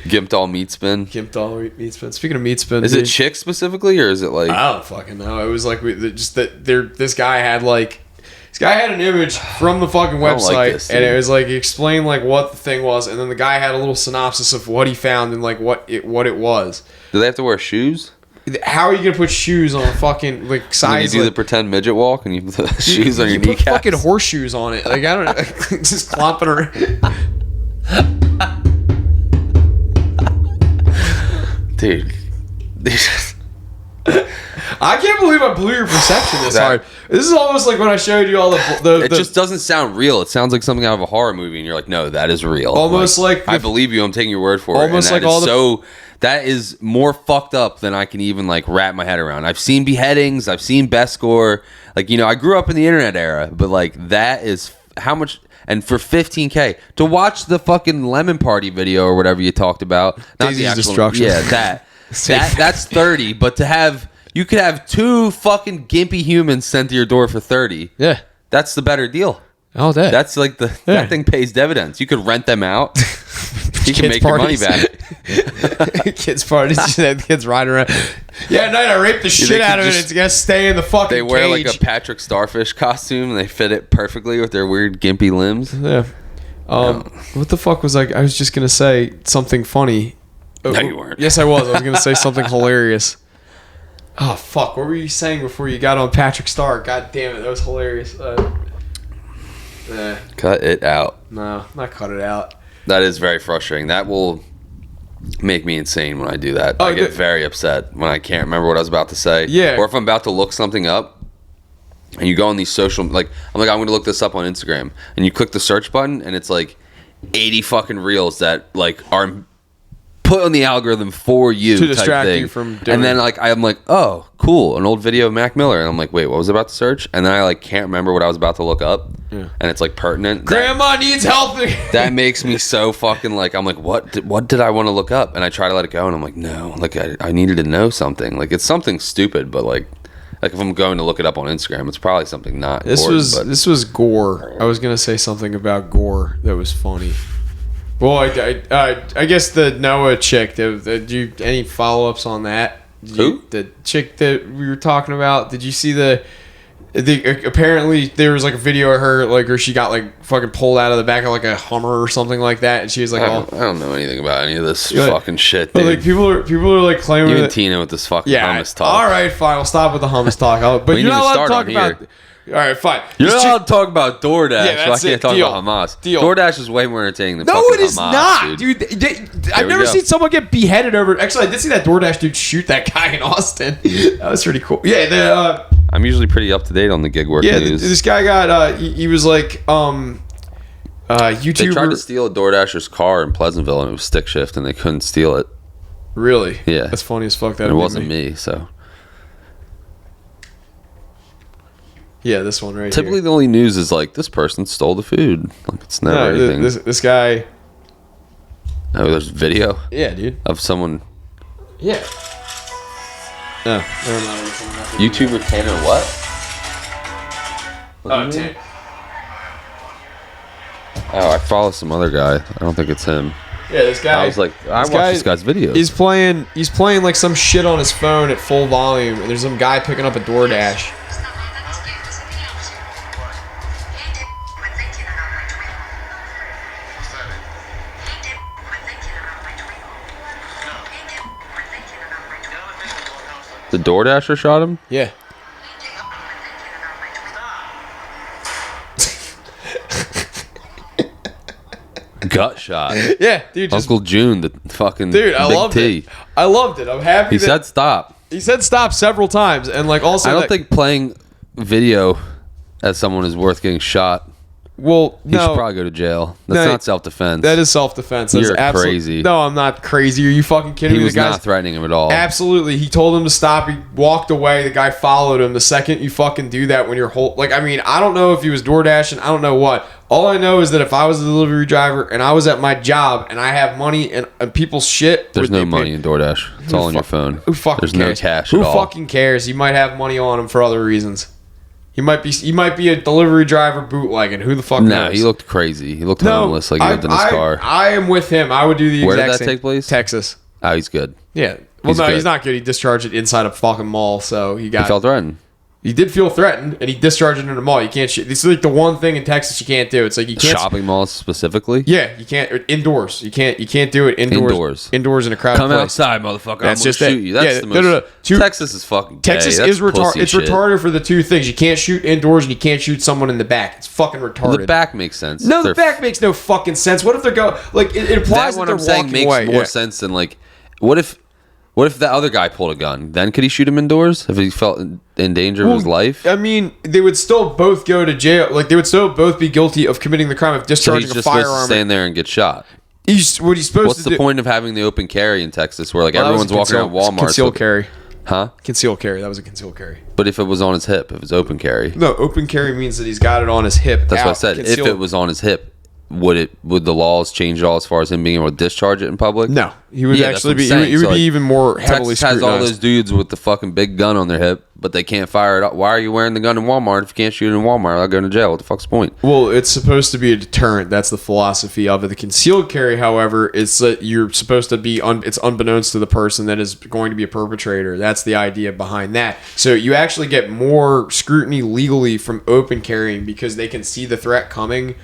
Gimp doll meat spin. Gimp doll meat spin. Speaking of meat spin, is it chicks specifically or is it like? I don't fucking know. It was like this guy had like. This guy had an image from the fucking website, and it was like he explained like what the thing was, and then the guy had a little synopsis of what he found and like what it was. Do they have to wear shoes? How are you gonna put shoes on a fucking like size? When you do the pretend midget walk and you put the shoes on your kneecaps. Put fucking horseshoes on it. Like I don't know, just clomping around. Dude. I can't believe I blew your perception this hard. This is almost like when I showed you all the It just doesn't sound real. It sounds like something out of a horror movie, and you're like, no, that is real. Almost like I believe you. I'm taking your word for it. Almost like that is more fucked up than I can even like wrap my head around. I've seen beheadings. I've seen best score. Like, I grew up in the internet era, but like that is how much. And for $15K to watch the fucking Lemon Party video or whatever you talked about, not Daisy's the actual destruction. Yeah, that's 30. But you could have 2 fucking gimpy humans sent to your door for 30. Yeah, that's the better deal. Oh, that's like that thing pays dividends. You could rent them out. You can make your money back. Kids parties, kids riding around. Yeah, at night I raped the shit out of it. It's gonna stay in the fucking They wear cage. like a Patrick Starfish costume and they fit it perfectly with their weird gimpy limbs. Yeah. What the fuck was I was just gonna say something funny. No, you weren't. Yes, I was. I was gonna say something hilarious. Oh fuck! What were you saying before you got on Patrick Star? God damn it, that was hilarious. Cut it out. No, not cut it out. That is very frustrating. That will make me insane when I do that. I get very upset when I can't remember what I was about to say. Yeah. Or if I'm about to look something up and you go on these social, I'm going to look this up on Instagram, and you click the search button and it's like 80 fucking reels that like are put on the algorithm for you to type distract thing. you from doing. And then I'm like, oh, cool, an old video of Mac Miller, and I'm like, wait, what was I about to search? And then I like can't remember what I was about to look up. Yeah. And it's like pertinent. Grandma needs help. That makes me so fucking like, I'm like, what did I want to look up? And I try to let it go, and I'm like, no, like I needed to know something. Like it's something stupid, but like if I'm going to look it up on Instagram, it's probably something not. This was gore. I was gonna say something about gore that was funny. Well, I guess the Noah chick. Did you any follow ups on that? Who? The chick that we were talking about. Did you see the apparently there was like a video of her or she got like fucking pulled out of the back of like a Hummer or something like that, and she was like, I don't know anything about any of this fucking shit, dude. But like people are like claiming even Tina with this fucking hummus talk. All right, fine, we'll stop with the hummus talk. But you're not allowed to talk about. All right, fine. You're not allowed to talk about DoorDash. Yeah, so I can't talk about Hamas. Deal. DoorDash is way more entertaining than no, fucking it is Hamas, not, dude. I've never seen someone get beheaded over. Actually, I did see that DoorDash dude shoot that guy in Austin. That was pretty cool. Yeah, I'm usually pretty up to date on the gig work news. This guy got. He was like, YouTuber. They tried to steal a DoorDasher's car in Pleasantville, and it was stick shift, and they couldn't steal it. Really? Yeah. That's funny as fuck. That it wasn't me, so. Yeah, this one right Typically, here. the only news is like this person stole the food. Like it's never anything. This guy. Oh, there's video. Yeah, dude. Of someone. Yeah. No, never mind. YouTuber Tanner what? Oh, I follow some other guy. I don't think it's him. Yeah, this guy. I was like, I watched this guy's videos. He's playing like some shit on his phone at full volume, and there's some guy picking up a DoorDash. The DoorDasher shot him? Yeah. Gut shot. Yeah, dude. Uncle June, the fucking dude, I big loved T. it. I loved it. I'm happy. He said stop. He said stop several times, and like also. I don't think playing video as someone is worth getting shot. Well, you should probably go to jail. That's not self-defense. That is self-defense. You're crazy. No, I'm not crazy. Are you fucking kidding me? He was not threatening him at all. Absolutely. He told him to stop. He walked away. The guy followed him. The second you fucking do that when you're I don't know if he was DoorDashing. I don't know what. All I know is that if I was a delivery driver and I was at my job and I have money and people's shit. There's no money in DoorDash. It's all on your phone. Who fucking cares? There's no cash at all. Who fucking cares? He might have money on him for other reasons. He might be a delivery driver bootlegging. Who the fuck knows? Nah, he looked crazy. He looked homeless, like he lived in his car. I am with him. I would do the exact same. Where did that take place? Texas. Oh, he's good. Yeah. Well, he's not good. He discharged it inside a fucking mall, so he felt threatened. He did feel threatened, and he discharged it in a mall. You can't shoot. This is like the one thing in Texas you can't do. It's like you can't shopping malls specifically. Yeah, you can't indoors. You can't do it indoors. Indoors in a crowded place. Come outside, motherfucker. That's I'm just gonna shoot you. That's the most. No. Texas is fucking. Texas gay. is retarded. It's shit. retarded for the two things. You can't shoot indoors, and you can't shoot someone in the back. It's fucking retarded. The back makes sense. No, the back makes no fucking sense. What if they're going like it implies that they're walking away? Makes more sense than like what if the other guy pulled a gun? Then could he shoot him indoors if he felt in danger of his life? I mean, they would still both go to jail. Like they would still both be guilty of committing the crime of discharging so he's a firearm. Just supposed to stand there and get shot. What's the point of having the open carry in Texas, where like everyone's walking around Walmart? Concealed carry. Huh? Concealed carry. That was a concealed carry. But if it was on his hip, if it's open carry. No, open carry means that he's got it on his hip. That's what I said. If it was on his hip, would the laws change at all as far as him being able to discharge it in public? No, he would actually be. He would be even more heavily Texas has all those dudes with the fucking big gun on their hip, but they can't fire it up. Why are you wearing the gun in Walmart if you can't shoot it in Walmart without going to jail? What the fuck's the point? Well, it's supposed to be a deterrent. That's the philosophy of it. The concealed carry, however, is that you're supposed to be. It's unbeknownst to the person that is going to be a perpetrator. That's the idea behind that. So you actually get more scrutiny legally from open carrying because they can see the threat coming.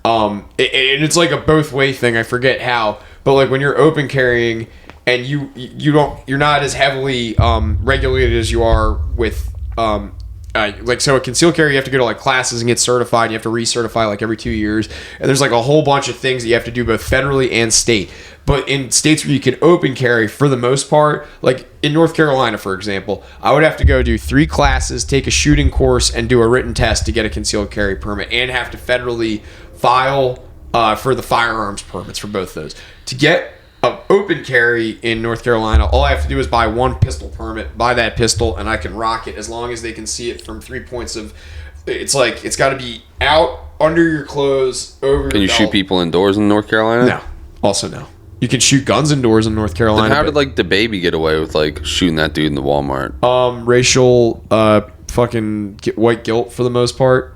And it's like a both way thing. I forget how, but like when you're open carrying and you're not as heavily regulated as you are with like so a concealed carry. You have to go to like classes and get certified. You have to recertify like every 2 years, and there's like a whole bunch of things that you have to do both federally and state. But in states where you can open carry, for the most part, like in North Carolina, for example, I would have to go do 3 classes, take a shooting course, and do a written test to get a concealed carry permit, and have to federally file for the firearms permits for both those. To get an open carry in North Carolina, all I have to do is buy 1 pistol permit, buy that pistol, and I can rock it as long as they can see it from 3 points of. It's like it's got to be out under your clothes, over your belt. Can you shoot people indoors in North Carolina? No. Also no. You can shoot guns indoors in North Carolina. Then how did like the baby get away with like shooting that dude in the Walmart? Racial fucking white guilt for the most part.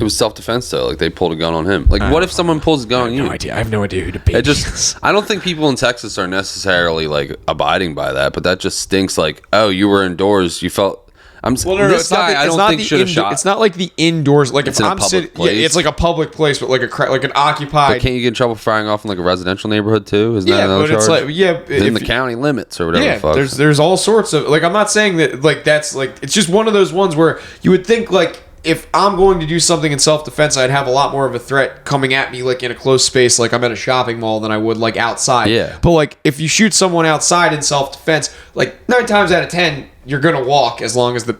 It was self-defense though. Like they pulled a gun on him. Like what if someone pulls a gun on you? No idea. I have no idea who the baby is. I don't think people in Texas are necessarily like abiding by that, but that just stinks. Like, oh, you were indoors. You felt. This guy, I don't think should have shot. It's not like the indoors. Like it's if I'm sitting, yeah, it's like a public place, but like an occupied. But can't you get in trouble for firing off in like a residential neighborhood too? Isn't that another charge? In the county limits or whatever. Yeah, the fuck. There's all sorts of like. I'm not saying that like that's like it's just one of those ones where you would think like. If I'm going to do something in self-defense, I'd have a lot more of a threat coming at me like in a closed space, like I'm at a shopping mall, than I would like outside. Yeah. But like if you shoot someone outside in self-defense, like 9 times out of 10, you're gonna walk as long as the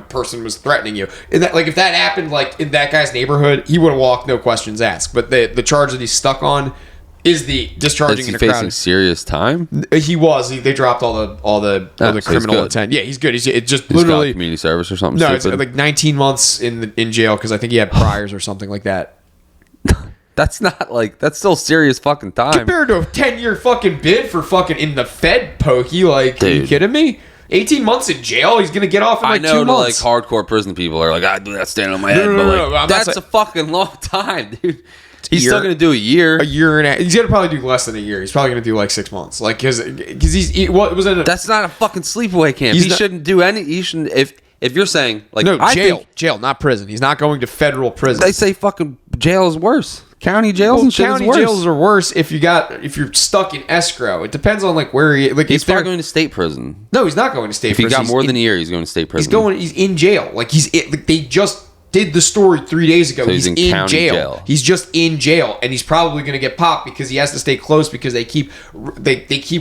person was threatening you. And that like if that happened like in that guy's neighborhood, he would have walked, no questions asked. But the charge that he's stuck on is the discharging in a crowd. Is he facing serious time? He was. They dropped all the criminal intent. Yeah, he's good. He's just literally got community service or something. No, it's like 19 months in jail because I think he had priors or something like that. That's still serious fucking time compared to a 10-year fucking bid for fucking in the Fed pokey. Like, dude. Are you kidding me? 18 months in jail, he's gonna get off in like 2 months. Like hardcore prison people are like, I do that standing on my head, but that's a fucking long time, dude. He's still gonna do a year and a half. He's gonna probably do less than a year. He's probably gonna do like 6 months, like because what was in that's not a fucking sleepaway camp. He shouldn't do any. He shouldn't. If you're saying like jail, not prison. He's not going to federal prison. They say fucking jail is worse. County jails and shit is worse. County jails are worse if you're stuck in escrow. It depends on like where he's probably going to state prison. No, he's not going to state prison. If he got more than a year, he's going to state prison. He's in jail. Like they just did the story 3 days ago. So he's in jail. He's just in jail, and he's probably going to get popped because he has to stay close because they keep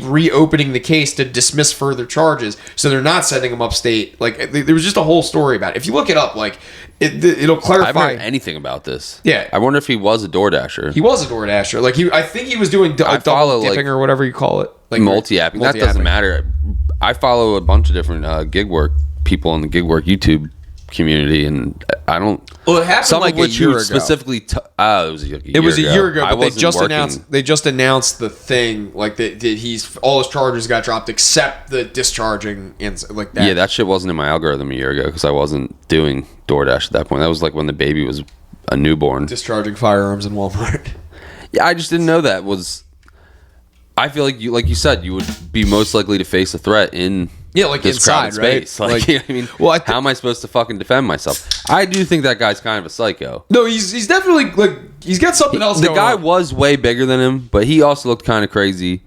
reopening the case to dismiss further charges. So they're not sending him upstate. Like there was just a whole story about it. If you look it up, like it'll clarify. I haven't heard anything about this. Yeah, I wonder if he was a DoorDasher. He was a DoorDasher. Like I think he was doing double dipping or whatever you call it. Like multi-apping. That doesn't matter. I follow a bunch of different gig work people on the gig work YouTube community, and I don't. Well, it happened some like of which a year ago. Specifically, it was a year ago. But they just announced the thing like that. He's all his charges got dropped except the discharging and like that. Yeah, that shit wasn't in my algorithm a year ago because I wasn't doing DoorDash at that point. That was like when the baby was a newborn. Discharging firearms in Walmart. Yeah, I just didn't know that was. I feel like you said, you would be most likely to face a threat in Yeah, like this inside, right? Space. Like, you know what I mean, well, how am I supposed to fucking defend myself? I do think that guy's kind of a psycho. No, he's definitely like he's got something else. The guy on. was way bigger than him, but he also looked kind of crazy.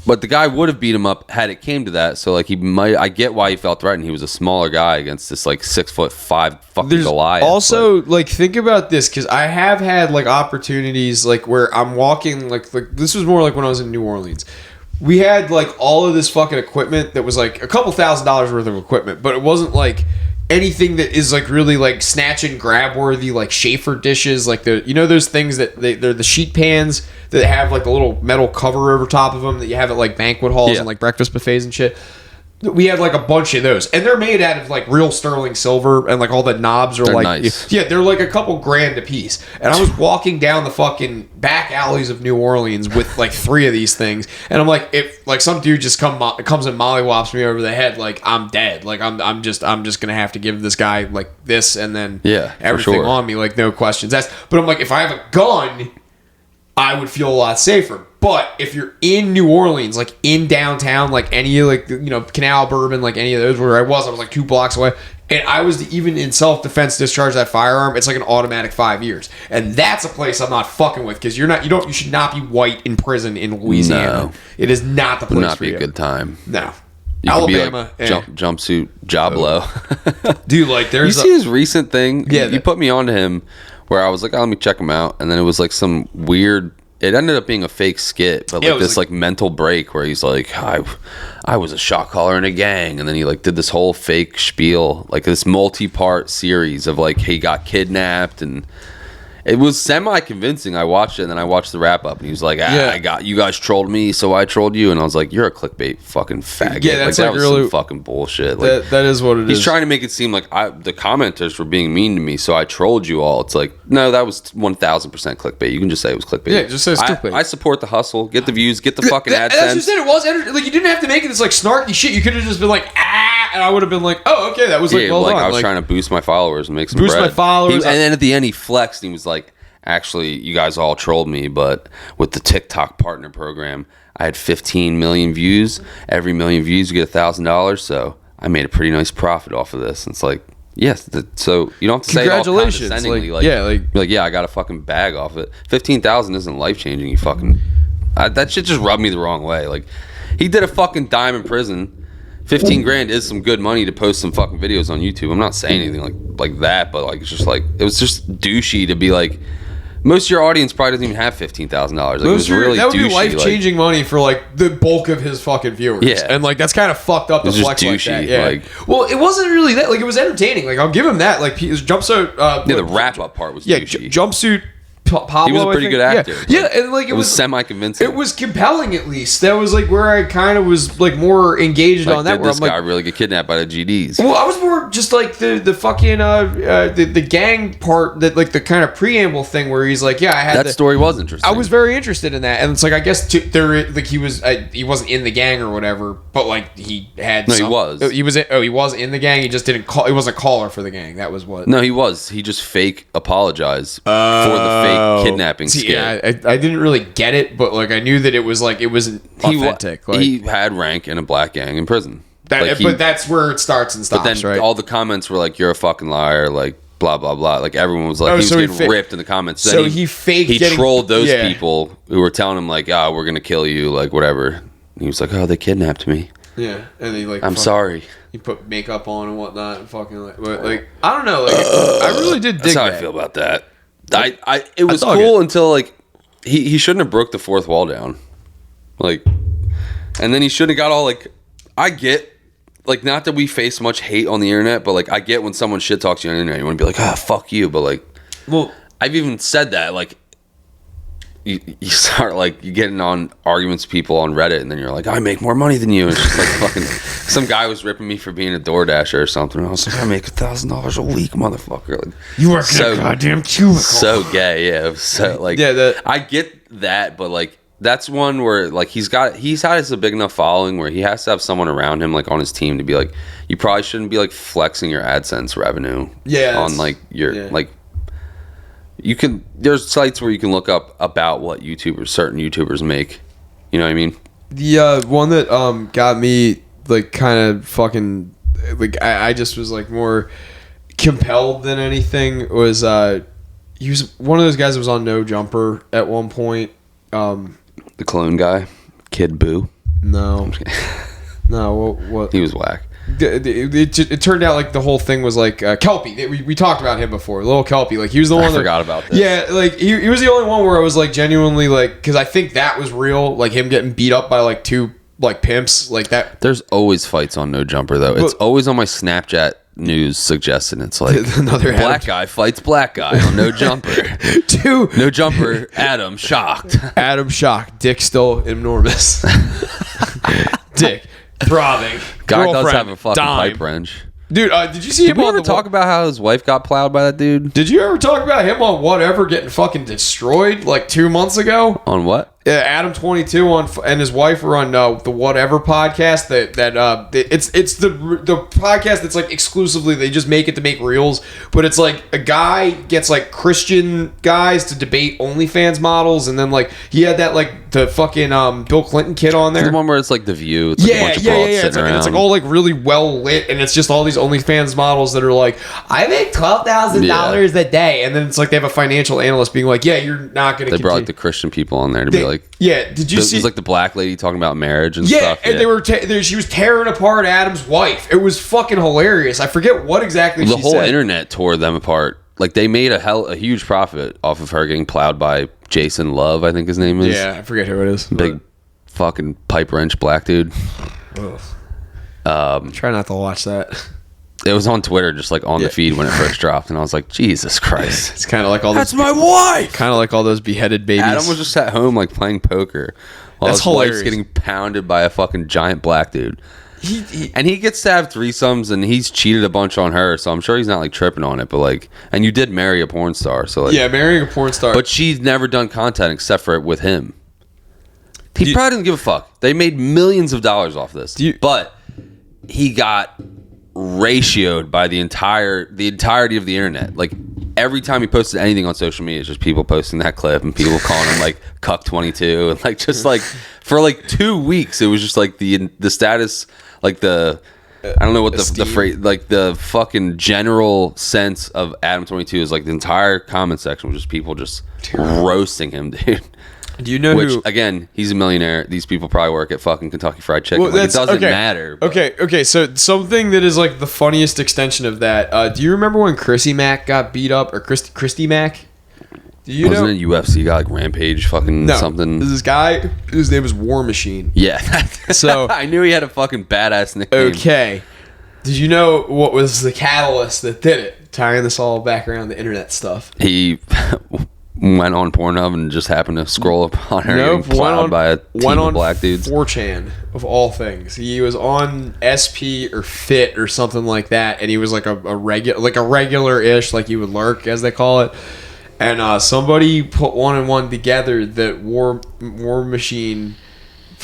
But the guy would have beat him up had it came to that. So like he might. I get why he felt threatened. He was a smaller guy against this like 6'5" fucking Goliath. Also, like think about this because I have had like opportunities like where I'm walking like this was more like when I was in New Orleans. We had like all of this fucking equipment that was like a couple $1,000s worth of equipment, but it wasn't like anything that is like really like snatch and grab worthy, like Schaefer dishes, like the those things that they're the sheet pans that have like a little metal cover over top of them that you have at like banquet halls and like breakfast buffets and shit. We had like a bunch of those, and they're made out of like real sterling silver, and like all the knobs are like nice. Yeah, they're like a couple grand a piece. And I was walking down the fucking back alleys of New Orleans with like 3 of these things, and I'm like, if like some dude just comes and mollywops me over the head, like I'm dead. Like I'm just gonna have to give this guy like this, and then everything on me, like no questions asked. But I'm like, if I have a gun, I would feel a lot safer. But if you're in New Orleans, like in downtown, like any like Canal Bourbon, like any of those where I was like 2 blocks away, and I was to even in self-defense discharge that firearm, it's like an automatic 5 years, and that's a place I'm not fucking with because you should not be white in prison in Louisiana. No. It is not the place. Would not for be you. a good time. No. You Alabama could be like jumpsuit Jablo. Dude, like there's see his recent thing. Yeah, you put me onto him where I was like, oh, let me check him out, and then it was like some weird. It ended up being a fake skit, but like this like mental break where he's like, I was a shot caller in a gang, and then he like did this whole fake spiel, like this multi-part series of like he got kidnapped, and it was semi-convincing. I watched it, and then I watched the wrap-up, and he was like, I got you guys trolled me, so I trolled you, and I was like, you're a clickbait fucking faggot. Yeah, that's like that was really some fucking bullshit. Like, that is what it is. He's trying to make it seem like the commenters were being mean to me, so I trolled you all. It's like, no, that was 1,000% clickbait. You can just say it was clickbait. Yeah, just say it's clickbait. I support the hustle. Get the views. Get the fucking AdSense. That's just it. It was like you didn't have to make it this like snarky shit. You could have just been like, and I would have been like, oh, okay, that was like well done. I was trying to boost my followers and make some boost bread. My followers. And then at the end, he flexed and he was like, actually, you guys all trolled me, but with the TikTok partner program, I had 15 million views. Every million views, you get $1,000. So I made a pretty nice profit off of this. And it's like, yes. So you don't have to say it all condescendingly. I got a fucking bag off it. 15,000 isn't life changing. You fucking that shit just rubbed me the wrong way. Like he did a fucking dime in prison. 15 grand is some good money to post some fucking videos on YouTube. I'm not saying anything like that, but like it's just like it was just douchey to be like. Most of your audience probably doesn't even have $15,000. Like, it was really that would douchey, be life-changing money for like the bulk of his fucking viewers. Yeah, and like that's kind of fucked up to flex douchey, like that. Yeah. Well, it wasn't really that. Like it was entertaining. Like I'll give him that. Like his jumpsuit. The wrap-up part was douchey. Jumpsuit. Pablo, he was a pretty good actor. Yeah, and like it was semi-convincing. It was compelling, at least. That was like where I kind of was like more engaged on that. Did this guy really get kidnapped by the GDs? Well, I was more just like the fucking the gang part, that like the kind of preamble thing where he's like, yeah, I had that story was interesting. I was very interested in that, and it's like I guess he wasn't in the gang or whatever, but like he had. No, he was. He was in the gang. He just didn't call. He wasn't a caller for the gang. That was what. No, he was. He just fake apologized for the fake kidnapping skit. Yeah, I didn't really get it, but like I knew that it was authentic. He had rank in a black gang in prison. But that's where it starts and stops. But then right? all the comments were like, "You're a fucking liar," like blah blah blah. Like everyone was like, he was getting ripped in the comments. So he faked. He trolled those people who were telling him like, we're gonna kill you," like whatever. And he was like, "Oh, they kidnapped me." Yeah, and he like, I'm sorry. He put makeup on and whatnot, and fucking like I don't know. Like I really did dig. That's how I feel about that. It was cool until like he shouldn't have broke the fourth wall down, like, and then he shouldn't have got all like. I get like not that we face much hate on the internet, but like I get when someone shit talks you on the internet, you want to be like, fuck you, but like, well, I've even said that like. You start like you getting on arguments with people on Reddit, and then you're like, I make more money than you. And it's just like fucking some guy was ripping me for being a DoorDasher or something. And I was like, I make $1,000 a week, motherfucker. Like, you work in a goddamn cubicle. So gay, yeah. So like, I get that, but like that's one where like he's had a big enough following where he has to have someone around him like on his team to be like, you probably shouldn't be like flexing your AdSense revenue. Yeah, on like your like. You can. There's sites where you can look up about what certain YouTubers make. You know what I mean? The one that got me like kind of fucking like I just was like more compelled than anything. Was he was one of those guys that was on No Jumper at one point. The clone guy, Kid Boo. No, no. What? He was whack. It turned out like the whole thing was like Kelpie. We talked about him before. Little Kelpie. Like he was the one. I forgot about this. Yeah, like he was the only one where I was like genuinely like, because I think that was real. Like him getting beat up by like two like pimps like that. There's always fights on No Jumper though. It's always on my Snapchat news suggestion. It's like another black guy fights black guy on No Jumper. No Jumper. Adam shocked. Adam shocked. Dick still enormous. Dick throbbing. Guy does have a fucking pipe wrench. Dude, did you see him Did we ever talk about how his wife got plowed by that dude? Did you ever talk about him on Whatever getting fucking destroyed like 2 months ago? On what? Adam 22 on and his wife were on the Whatever podcast. It's the podcast that's like exclusively they just make it to make reels, but it's like a guy gets like Christian guys to debate OnlyFans models, and then like he had that like the fucking Bill Clinton kid on there. The one where it's like The View. It's like a bunch of broads sitting around. It's like all like really well lit, and it's just all these OnlyFans models that are like, I make $12,000 a day, and then it's like they have a financial analyst being like, yeah, you're not going to. They brought like the Christian people on there to be like. Yeah, did you see? It was like the black lady talking about marriage and stuff. And they were she was tearing apart Adam's wife. It was fucking hilarious. I forget what exactly she said. The whole internet tore them apart. Like they made a huge profit off of her getting plowed by Jason Love, I think his name is. Yeah, I forget who it is. Big fucking pipe wrench black dude. Try not to watch that. It was on Twitter, just like on the feed when it first dropped, and I was like, Jesus Christ! It's kind of like all. That's my wife. Kind of like all those beheaded babies. Adam was just at home like playing poker while his wife's getting pounded by a fucking giant black dude. And he gets to have threesomes, and he's cheated a bunch on her, so I'm sure he's not like tripping on it. But like, and you did marry a porn star, so like, yeah, marrying a porn star. But she's never done content except for it with him. He probably doesn't give a fuck. They made millions of dollars off this, but he got ratioed by the entirety of the internet. Like every time he posted anything on social media, it's just people posting that clip and people calling him like cuck 22, and like just like for like 2 weeks it was just like the status, like the I don't know what the phrase, like the fucking general sense of Adam 22 is like the entire comment section was just people just roasting him, dude. Do you know again, he's a millionaire. These people probably work at fucking Kentucky Fried Chicken. Well, like, it doesn't matter. But. Okay. So something that is like the funniest extension of that. Do you remember when Chrissy Mack got beat up, or Christy Mack? Do you know? Wasn't it UFC guy like Rampage fucking something? This guy whose name was War Machine. Yeah. So I knew he had a fucking badass nickname. Okay. Did you know what was the catalyst that did it? Tying this all back around the internet stuff. He went on Pornhub and just happened to scroll up on her getting plowed by a team of black dudes. 4chan of all things. He was on SP or Fit or something like that, and he was like a regular-ish, like you would lurk, as they call it. And somebody put one and one together that War Machine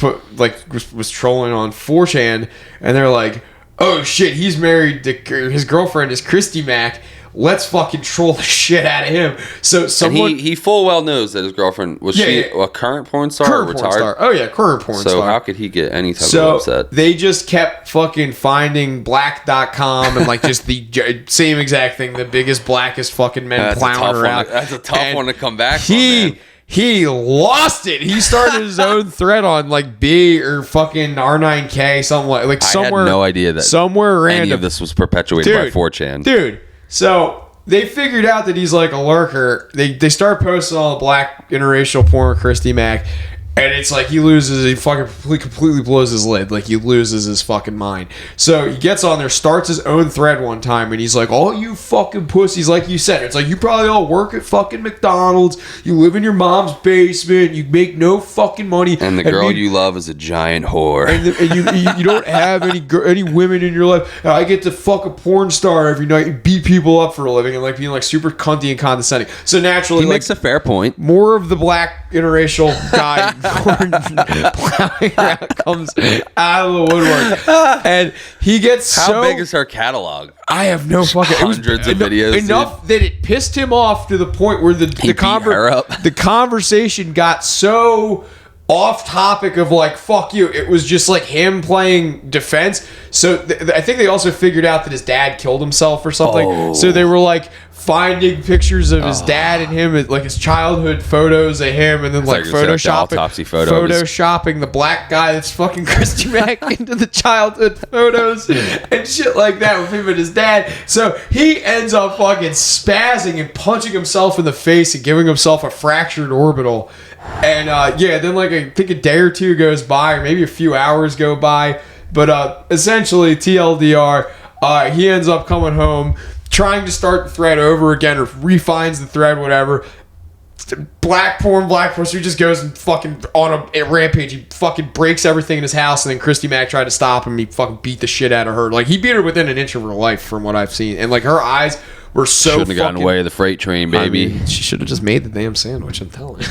was trolling on 4chan, and they're like, oh shit, he's married to his girlfriend is Christy Mack. Let's fucking troll the shit out of him. So someone he full well knows that his girlfriend was a current porn star, current porn star. Oh yeah, current porn star. So how could he get any type of upset? They just kept fucking finding black.com and like just the same exact thing. The biggest, blackest fucking men plowing around. That's a tough one to come back from, man. He lost it. He started his own thread on like B or fucking R9K, something like somewhere. I had no idea that somewhere random. Any of this was perpetuated by 4chan. Dude. So they figured out that he's like a lurker. They start posting all the black interracial porn with Christy Mack, and it's like he fucking completely blows his lid. Like he loses his fucking mind. So he gets on there, starts his own thread one time, and he's like, all you fucking pussies, like you said, it's like you probably all work at fucking McDonald's, you live in your mom's basement, you make no fucking money, and the girl you love is a giant whore, and you don't have any women in your life. And I get to fuck a porn star every night and beat people up for a living, and like being like super cunty and condescending. So naturally, he makes a fair point. More of the black interracial guy comes out of the woodwork, and he gets How big is her catalog? I have no fucking hundreds of videos. Enough that it pissed him off to the point where the conversation got so off topic of like fuck you, it was just like him playing defense. So I think they also figured out that his dad killed himself or something. So they were like finding pictures of his dad and him, like his childhood photos of him, and then like photoshopping the black guy that's fucking Christy Mack into the childhood photos and shit like that with him and his dad. So he ends up fucking spazzing and punching himself in the face and giving himself a fractured orbital. And then like I think a day or two goes by, or maybe a few hours go by, but essentially TLDR, he ends up coming home, trying to start the thread over again, or refines the thread, whatever. Black porn, so he just goes and fucking on a rampage. He fucking breaks everything in his house, and then Christy Mack tried to stop him. He fucking beat the shit out of her. Like, he beat her within an inch of her life from what I've seen. And like, her eyes were so shouldn't have gotten away with the freight train, baby. I mean, she should have just made the damn sandwich, I'm telling you.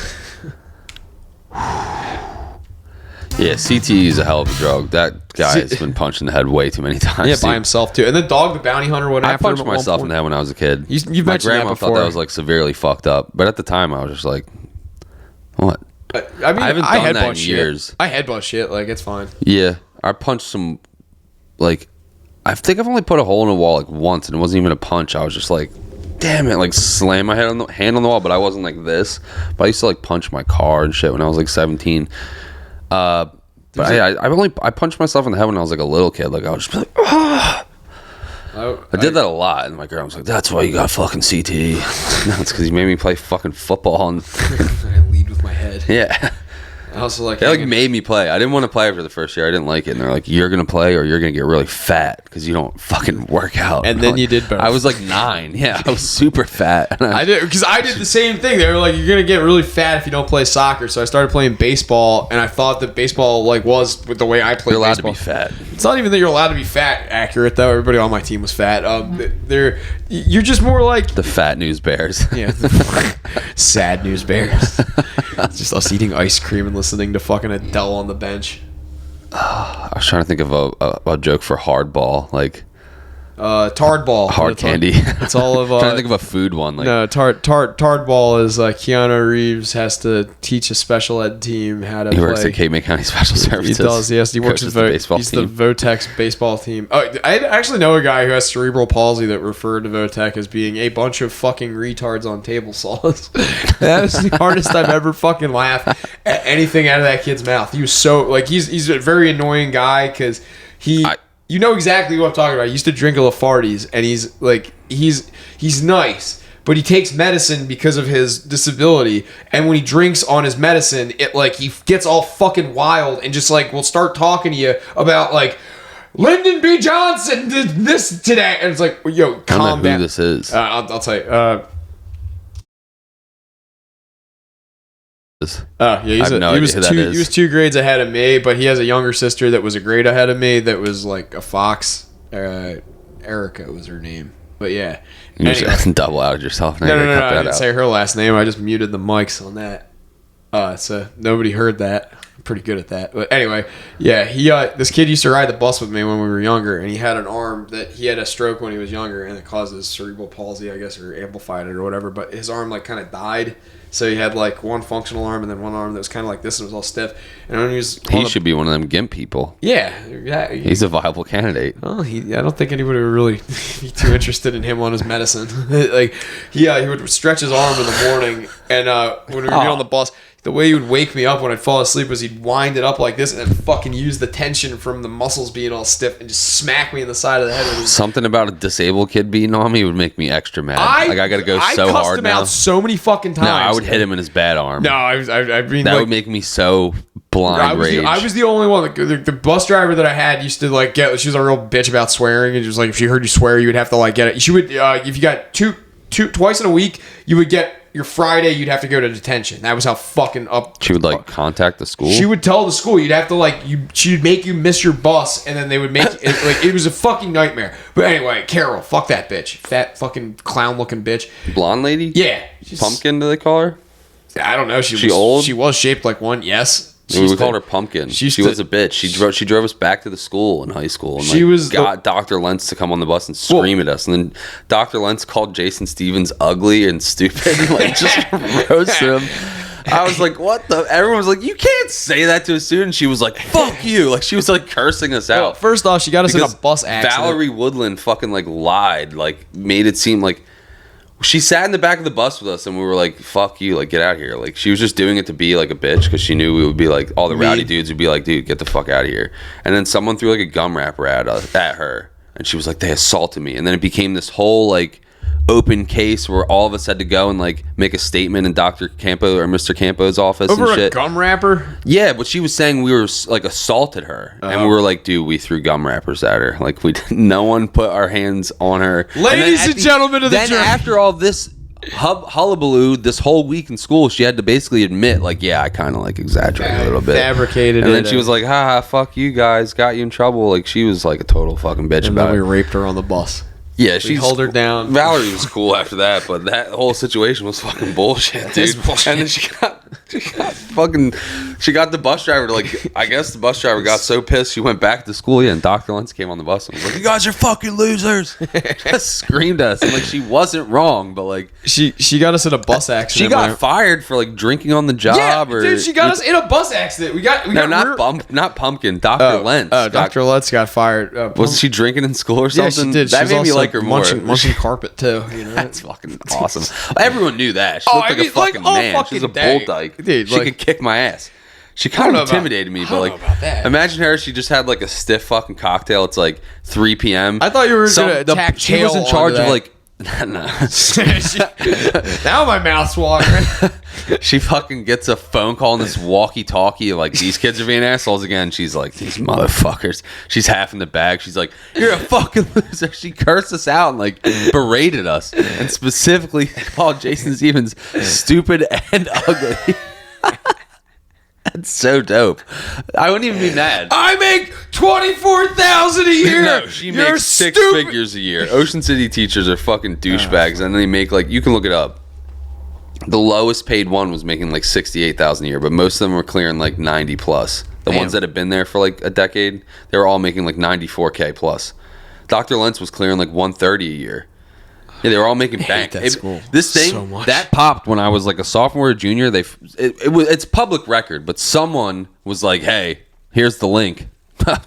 Yeah, CTE is a hell of a drug. That guy has been punched in the head way too many times. Yeah, by himself too. And then Dog the Bounty Hunter went after him. I punched myself in the head when I was a kid. You've My mentioned grandma that before. thought that was like severely fucked up, but at the time I was just like, what? I mean, I haven't done that in years. I headbutt shit. Like, it's fine. Yeah, I punched some. Like, I think I've only put a hole in a wall like once, and it wasn't even a punch. I was just like, damn it, like slam my hand on the wall, but I wasn't like this. But I used to like punch my car and shit when I was like 17. But I punched myself in the head when I was like a little kid. Like, I was just like, ah. I did that a lot, and my grandma was like, "That's why you got fucking CTE." No, it's because you made me play fucking football. And I lead with my head. Yeah. I also like. They like made me play. I didn't want to play after the first year. I didn't like it, and they're like, "You're gonna play, or you're gonna get really fat because you don't fucking work out." And then like, you did both. I was like 9. Yeah, I was super fat. I did because I did the same thing. They were like, "You're gonna get really fat if you don't play soccer." So I started playing baseball, and I thought that baseball like was with the way I played. You're allowed baseball. to be fat. It's not even that you're allowed to be fat. Accurate though. Everybody on my team was fat. You're just more like the fat news bears. Yeah, sad news bears. Just us eating ice cream and listening to fucking Adele on the bench. I was trying to think of a joke for hardball, like tard ball, hard candy. It's all of. Trying to think of a food one. Like, no, tard ball is Keanu Reeves has to teach a special ed team how to. He works play. at Cape May County Special Services. He does. Yes, he works at the baseball team. He's the Votex baseball team. Oh, I actually know a guy who has cerebral palsy that referred to Votec as being a bunch of fucking retards on table saws. That was the hardest I've ever fucking laughed at anything out of that kid's mouth. He was so like he's a very annoying guy because you know exactly what I'm talking about. He used to drink a Lafarties, and he's nice, but he takes medicine because of his disability. And when he drinks on his medicine, it like he gets all fucking wild and just like will start talking to you about like Lyndon B. Johnson did this today, and it's like, yo, calm down. I don't know who this is. I'll tell you. He was 2 grades ahead of me, but he has a younger sister that was a grade ahead of me that was like a fox. Erica was her name, but yeah. You just double outed yourself. No, I didn't say her last name. I just muted the mics on that, so nobody heard that. I'm pretty good at that. But anyway, yeah, this kid used to ride the bus with me when we were younger, and he had an arm that he had a stroke when he was younger, and it caused his cerebral palsy, I guess, or amplified it or whatever. But his arm like kind of died. So he had like one functional arm and then one arm that was kind of like this and it was all stiff. And when he should be one of them GIMP people. Yeah. He's a viable candidate. Oh, I don't think anybody would really be too interested in him on his medicine. Like he would stretch his arm in the morning, and when we would get on the bus, the way he would wake me up when I'd fall asleep was he'd wind it up like this and then fucking use the tension from the muscles being all stiff and just smack me in the side of the head. Something about a disabled kid beating on me would make me extra mad. I gotta go so hard now. I cussed him out so many fucking times. No, I would hit him in his bad arm. No, I mean that would make me so blind rage. I was the only one. The bus driver that I had used to like get. She was a real bitch about swearing, and just like if she heard you swear, you would have to like get it. She would if you got twice in a week, you would get. Your Friday, you'd have to go to detention. That was how fucking up. She would like contact the school. She would tell the school you'd have to she'd make you miss your bus, and then they would make it like it was a fucking nightmare. But anyway, Carol, fuck that bitch, fat fucking clown looking bitch, blonde lady. Yeah, Pumpkin. Do they call her? I don't know. She old. She was shaped like one. Yes. We called her Pumpkin. She was a bitch. She drove us back to the school in high school and got Dr. Lentz to come on the bus and scream at us. And then Dr. Lentz called Jason Stevens ugly and stupid and just roasted him. I was like, what the? Everyone was like, you can't say that to a student. She was like, fuck you. Like, she was like cursing us out. Well, first off, she got us in a bus accident. Valerie Woodland fucking like lied, like made it seem like she sat in the back of the bus with us and we were like, fuck you, like get out of here. Like she was just doing it to be like a bitch because she knew we would be like, all the rowdy dudes would be like, dude, get the fuck out of here. And then someone threw like a gum wrapper at her and she was like, they assaulted me. And then it became this whole like open case where all of us had to go and like make a statement in Dr. Campo or Mr. Campo's office over and shit. A gum wrapper? Yeah, but she was saying we were like assaulted her, and we were like, dude, we threw gum wrappers at her. Like no one put our hands on her. Ladies and gentlemen of the jury. Then after all this hullabaloo, this whole week in school, she had to basically admit, like, yeah, I kind of like exaggerated a little bit, fabricated, and then she was like, ha, fuck you guys, got you in trouble. Like she was like a total fucking bitch and about then it. We raped her on the bus. Yeah, she held her down. Valerie was cool after that, but that whole situation was fucking bullshit, dude. And then she got the bus driver to like, I guess the bus driver got so pissed she went back to school. Yeah, and Dr. Lentz came on the bus and was like, you guys are fucking losers. Just screamed at us. And like she wasn't wrong, but like she got us in a bus accident. She got fired for like drinking on the job. Yeah, dude, she got us in a bus accident. Not Pumpkin. Dr. Lentz. Dr. Lentz got fired. Was she drinking in school or something? Yeah, she did. That made me like her more. Munching carpet too. You know? That's fucking awesome. Everyone knew that. She looked like a fucking man. She's a bull dyke. Dude, she could kick my ass. She kind of intimidated me, but like, imagine her. She just had like a stiff fucking cocktail. It's like 3 p.m. I thought you were gonna attack. She was in charge of like. No. Now my mouth's watering. She fucking gets a phone call on this walkie-talkie like, these kids are being assholes again. She's like, these motherfuckers. She's half in the bag. She's like, you're a fucking loser. She cursed us out and like berated us and specifically called Jason Stevens stupid and ugly. That's so dope. I wouldn't even be mad. I make $24,000 a year. No, she makes six figures a year. Ocean City teachers are fucking douchebags, and they make like, you can look it up. The lowest paid one was making like $68,000 a year, but most of them were clearing like 90 plus. The ones that have been there for like a decade, they were all making like 94K plus. Dr. Lentz was clearing like 130 a year. Yeah, they were all making bank. This thing so that popped when I was like a sophomore or junior. It's public record, but someone was like, "Hey, here's the link.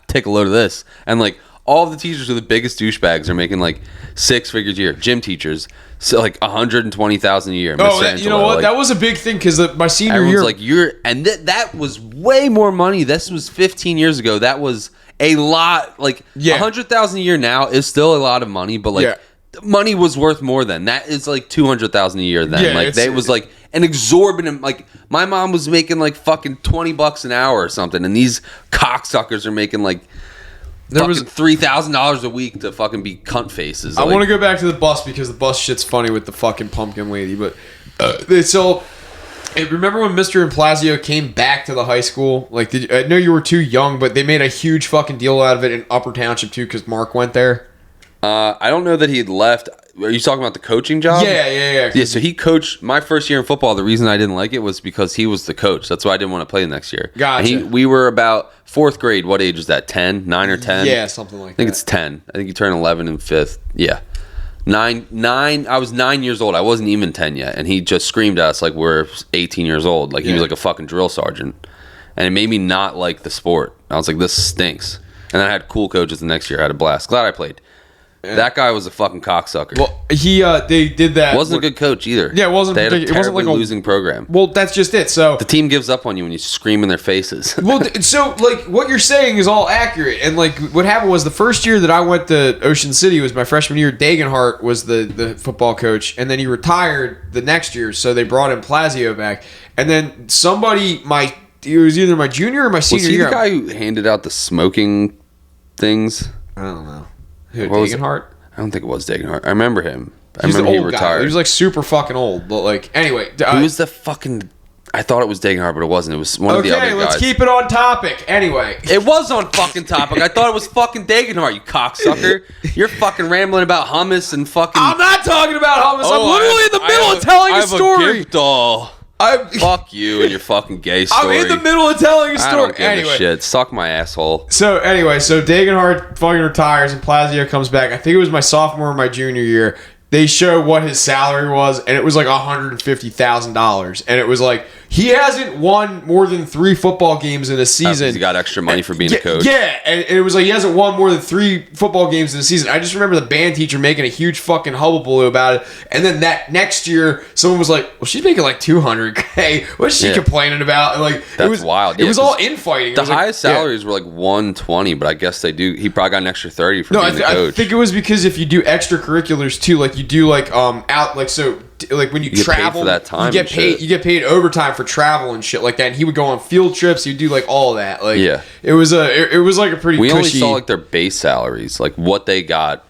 Take a load of this." And like all of the teachers who are the biggest douchebags are making like 6 figures a year. Gym teachers, so like $120,000 a year. You know what? Like, that was a big thing because my senior year, like that was way more money. This was 15 years ago. That was a lot. Like $100,000 a year now is still a lot of money, but like. Yeah. Money was worth more than that. Is like $200,000 a year then. Like it was like an exorbitant. Like my mom was making like fucking $20 an hour or something, and these cocksuckers are making like $3,000 a week to fucking be cunt faces. I want to go back to the bus because the bus shit's funny with the fucking pumpkin lady. But so remember when Mr. Implazio came back to the high school? Like, I know you were too young, but they made a huge fucking deal out of it in Upper Township too because Mark went there. I don't know that he had left. Are you talking about the coaching job? Yeah. Yeah, so he coached my first year in football. The reason I didn't like it was because he was the coach. That's why I didn't want to play the next year. Gotcha. We were about 4th grade. What age was that? 10? 9 or 10? Yeah, something like that. I think it's 10. I think you turn 11 in 5th. Yeah. 9. I was 9 years old. I wasn't even 10 yet. And he just screamed at us like we're 18 years old. Like he was like a fucking drill sergeant. And it made me not like the sport. I was like, this stinks. And then I had cool coaches the next year. I had a blast. Glad I played. Yeah. That guy was a fucking cocksucker. Well, they did that. Wasn't a good coach either. Yeah, it wasn't. It wasn't like a losing program. Well, that's just it. So the team gives up on you when you scream in their faces. Well, so like what you're saying is all accurate. And like what happened was the first year that I went to Ocean City was my freshman year. Dagenhart was the football coach, and then he retired the next year. So they brought Implazio back, and then it was either my junior or my senior year. Was he the guy who handed out the smoking things? I don't know. Who, Dagenhart? I don't think it was Dagenhart. I remember him. I remember he retired. He was like super fucking old, but like anyway. Who was the fucking? I thought it was Dagenhart, but it wasn't. It was one of the other guys. Okay, let's keep it on topic. Anyway, it was on fucking topic. I thought it was fucking Dagenhart. You cocksucker! You're fucking rambling about hummus and fucking. I'm not talking about hummus. I'm literally in the middle of telling a story. I have a gift doll. Fuck you and your fucking gay story. I'm in the middle of telling a story. I don't give a shit. Suck my asshole. So anyway, Dagenhart fucking retires and Plazio comes back. I think it was my sophomore or my junior year. They show what his salary was, and it was like $150,000. And it was like, he hasn't won more than 3 football games in a season. He got extra money for being a coach. Yeah, and it was like he hasn't won more than 3 football games in a season. I just remember the band teacher making a huge fucking hullabaloo about it. And then that next year, someone was like, "Well, she's making like $200K. What's she complaining about?" And like, that's wild. It was all infighting. The highest salaries were like 120, but I guess they do. He probably got an extra 30 for being the coach. I think it was because if you do extracurriculars too, like you do like like when you travel, for that time you get paid. You get paid overtime for travel and shit like that. And he would go on field trips. He'd do like all of that. Like it was like a pretty. We cushy, only saw like their base salaries, like what they got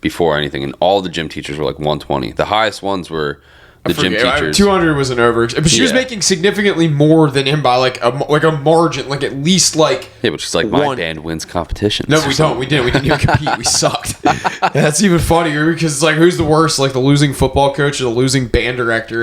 before anything, and all the gym teachers were like 120. The highest ones were the gym teachers. 200 was an over, but she was making significantly more than him by like a margin, like at least like. Yeah, but she's like, my band wins competitions. No, we don't. We didn't even compete. We sucked. And that's even funnier because it's like, who's the worst? Like the losing football coach or the losing band director?